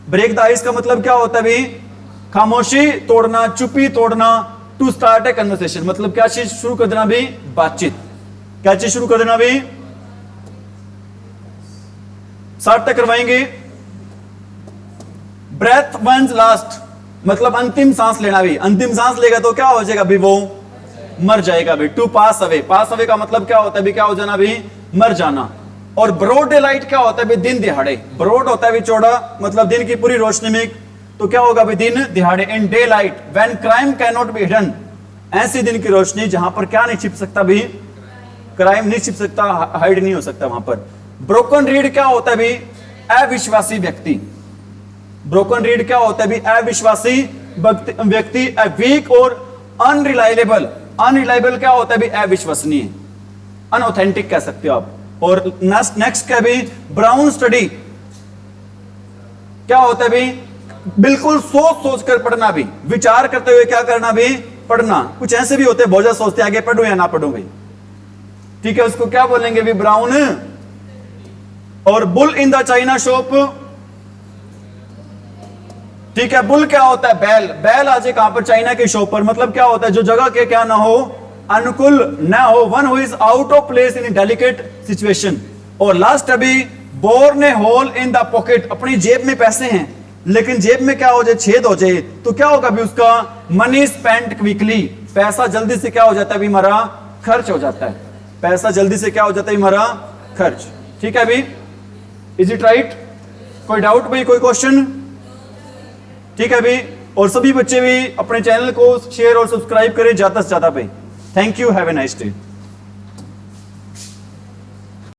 ब्रेक द आइस का मतलब क्या होता है भी? खामोशी तोड़ना, चुप्पी तोड़ना। टू स्टार्ट ए कन्वर्सेशन, मतलब क्या चीज शुरू कर देना भी? बातचीत। क्या चीज शुरू कर देना भी? सार्थक करवाएंगे। ब्रेथ वंस लास्ट, मतलब अंतिम सांस लेना भी। अंतिम सांस लेगा तो क्या हो जाएगा भी? वो मर जाएगा भी। To pass away, pass away का मतलब क्या होता है भी? क्या हो जाना भी? मर जाना। और ब्रॉड डे लाइट क्या होता है भी? दिन दिहाड़े। ब्रॉड होता है भी चौड़ा, मतलब दिन की पूरी रोशनी में, तो क्या होगा भी? दिन दिहाड़े। In day light when crime can not be hidden, ऐसी दिन की रोशनी जहां पर क्या नहीं छिप सकता भी? क्राइम नहीं छिप सकता, हाइड नहीं हो सकता वहां पर। ब्रोकन रीड क्या होता है भी? अविश्वासी व्यक्ति। ब्रोकन रीड क्या होता है भी? अविश्वासी व्यक्ति। वीक और अनरिलायबल। अनरिलायबल क्या होता है भी? अविश्वसनीय, अनऑथेंटिक कह सकते हो आप। और नेक्स्ट क्या भी? ब्राउन स्टडी क्या होता है भी? बिल्कुल सोच सोच कर पढ़ना भी, विचार करते हुए क्या करना भी? पढ़ना। कुछ ऐसे भी होते हैं बहुत ज्यादा सोचते आगे पढ़ूं या ना पढ़ूं भाई। ठीक है, उसको क्या बोलेंगे भी? ब्राउन। और bull in the China shop, ठीक है, बुल क्या होता है? बैल। बैल आज कहां पर? चाइना की शॉप पर। मतलब क्या होता है? जो जगह के क्या ना हो, अनुकूल ना हो। One who is out of place in delicate situation. और लास्ट अभी, burn a hole in the pocket, अपनी जेब में पैसे हैं लेकिन जेब में क्या हो जाए? छेद हो जाए, तो क्या होगा भी उसका? मनी स्पेंट क्विकली, पैसा जल्दी से क्या हो जाता है भी? हमारा खर्च हो जाता है। पैसा जल्दी से क्या हो जाता है? हमारा खर्च। ठीक है भी, इज इट राइट? कोई डाउट भाई, कोई क्वेश्चन? ठीक है भी, और सभी बच्चे भी अपने चैनल को शेयर और सब्सक्राइब करें ज्यादा से ज्यादा भाई। Thank you, have a nice day.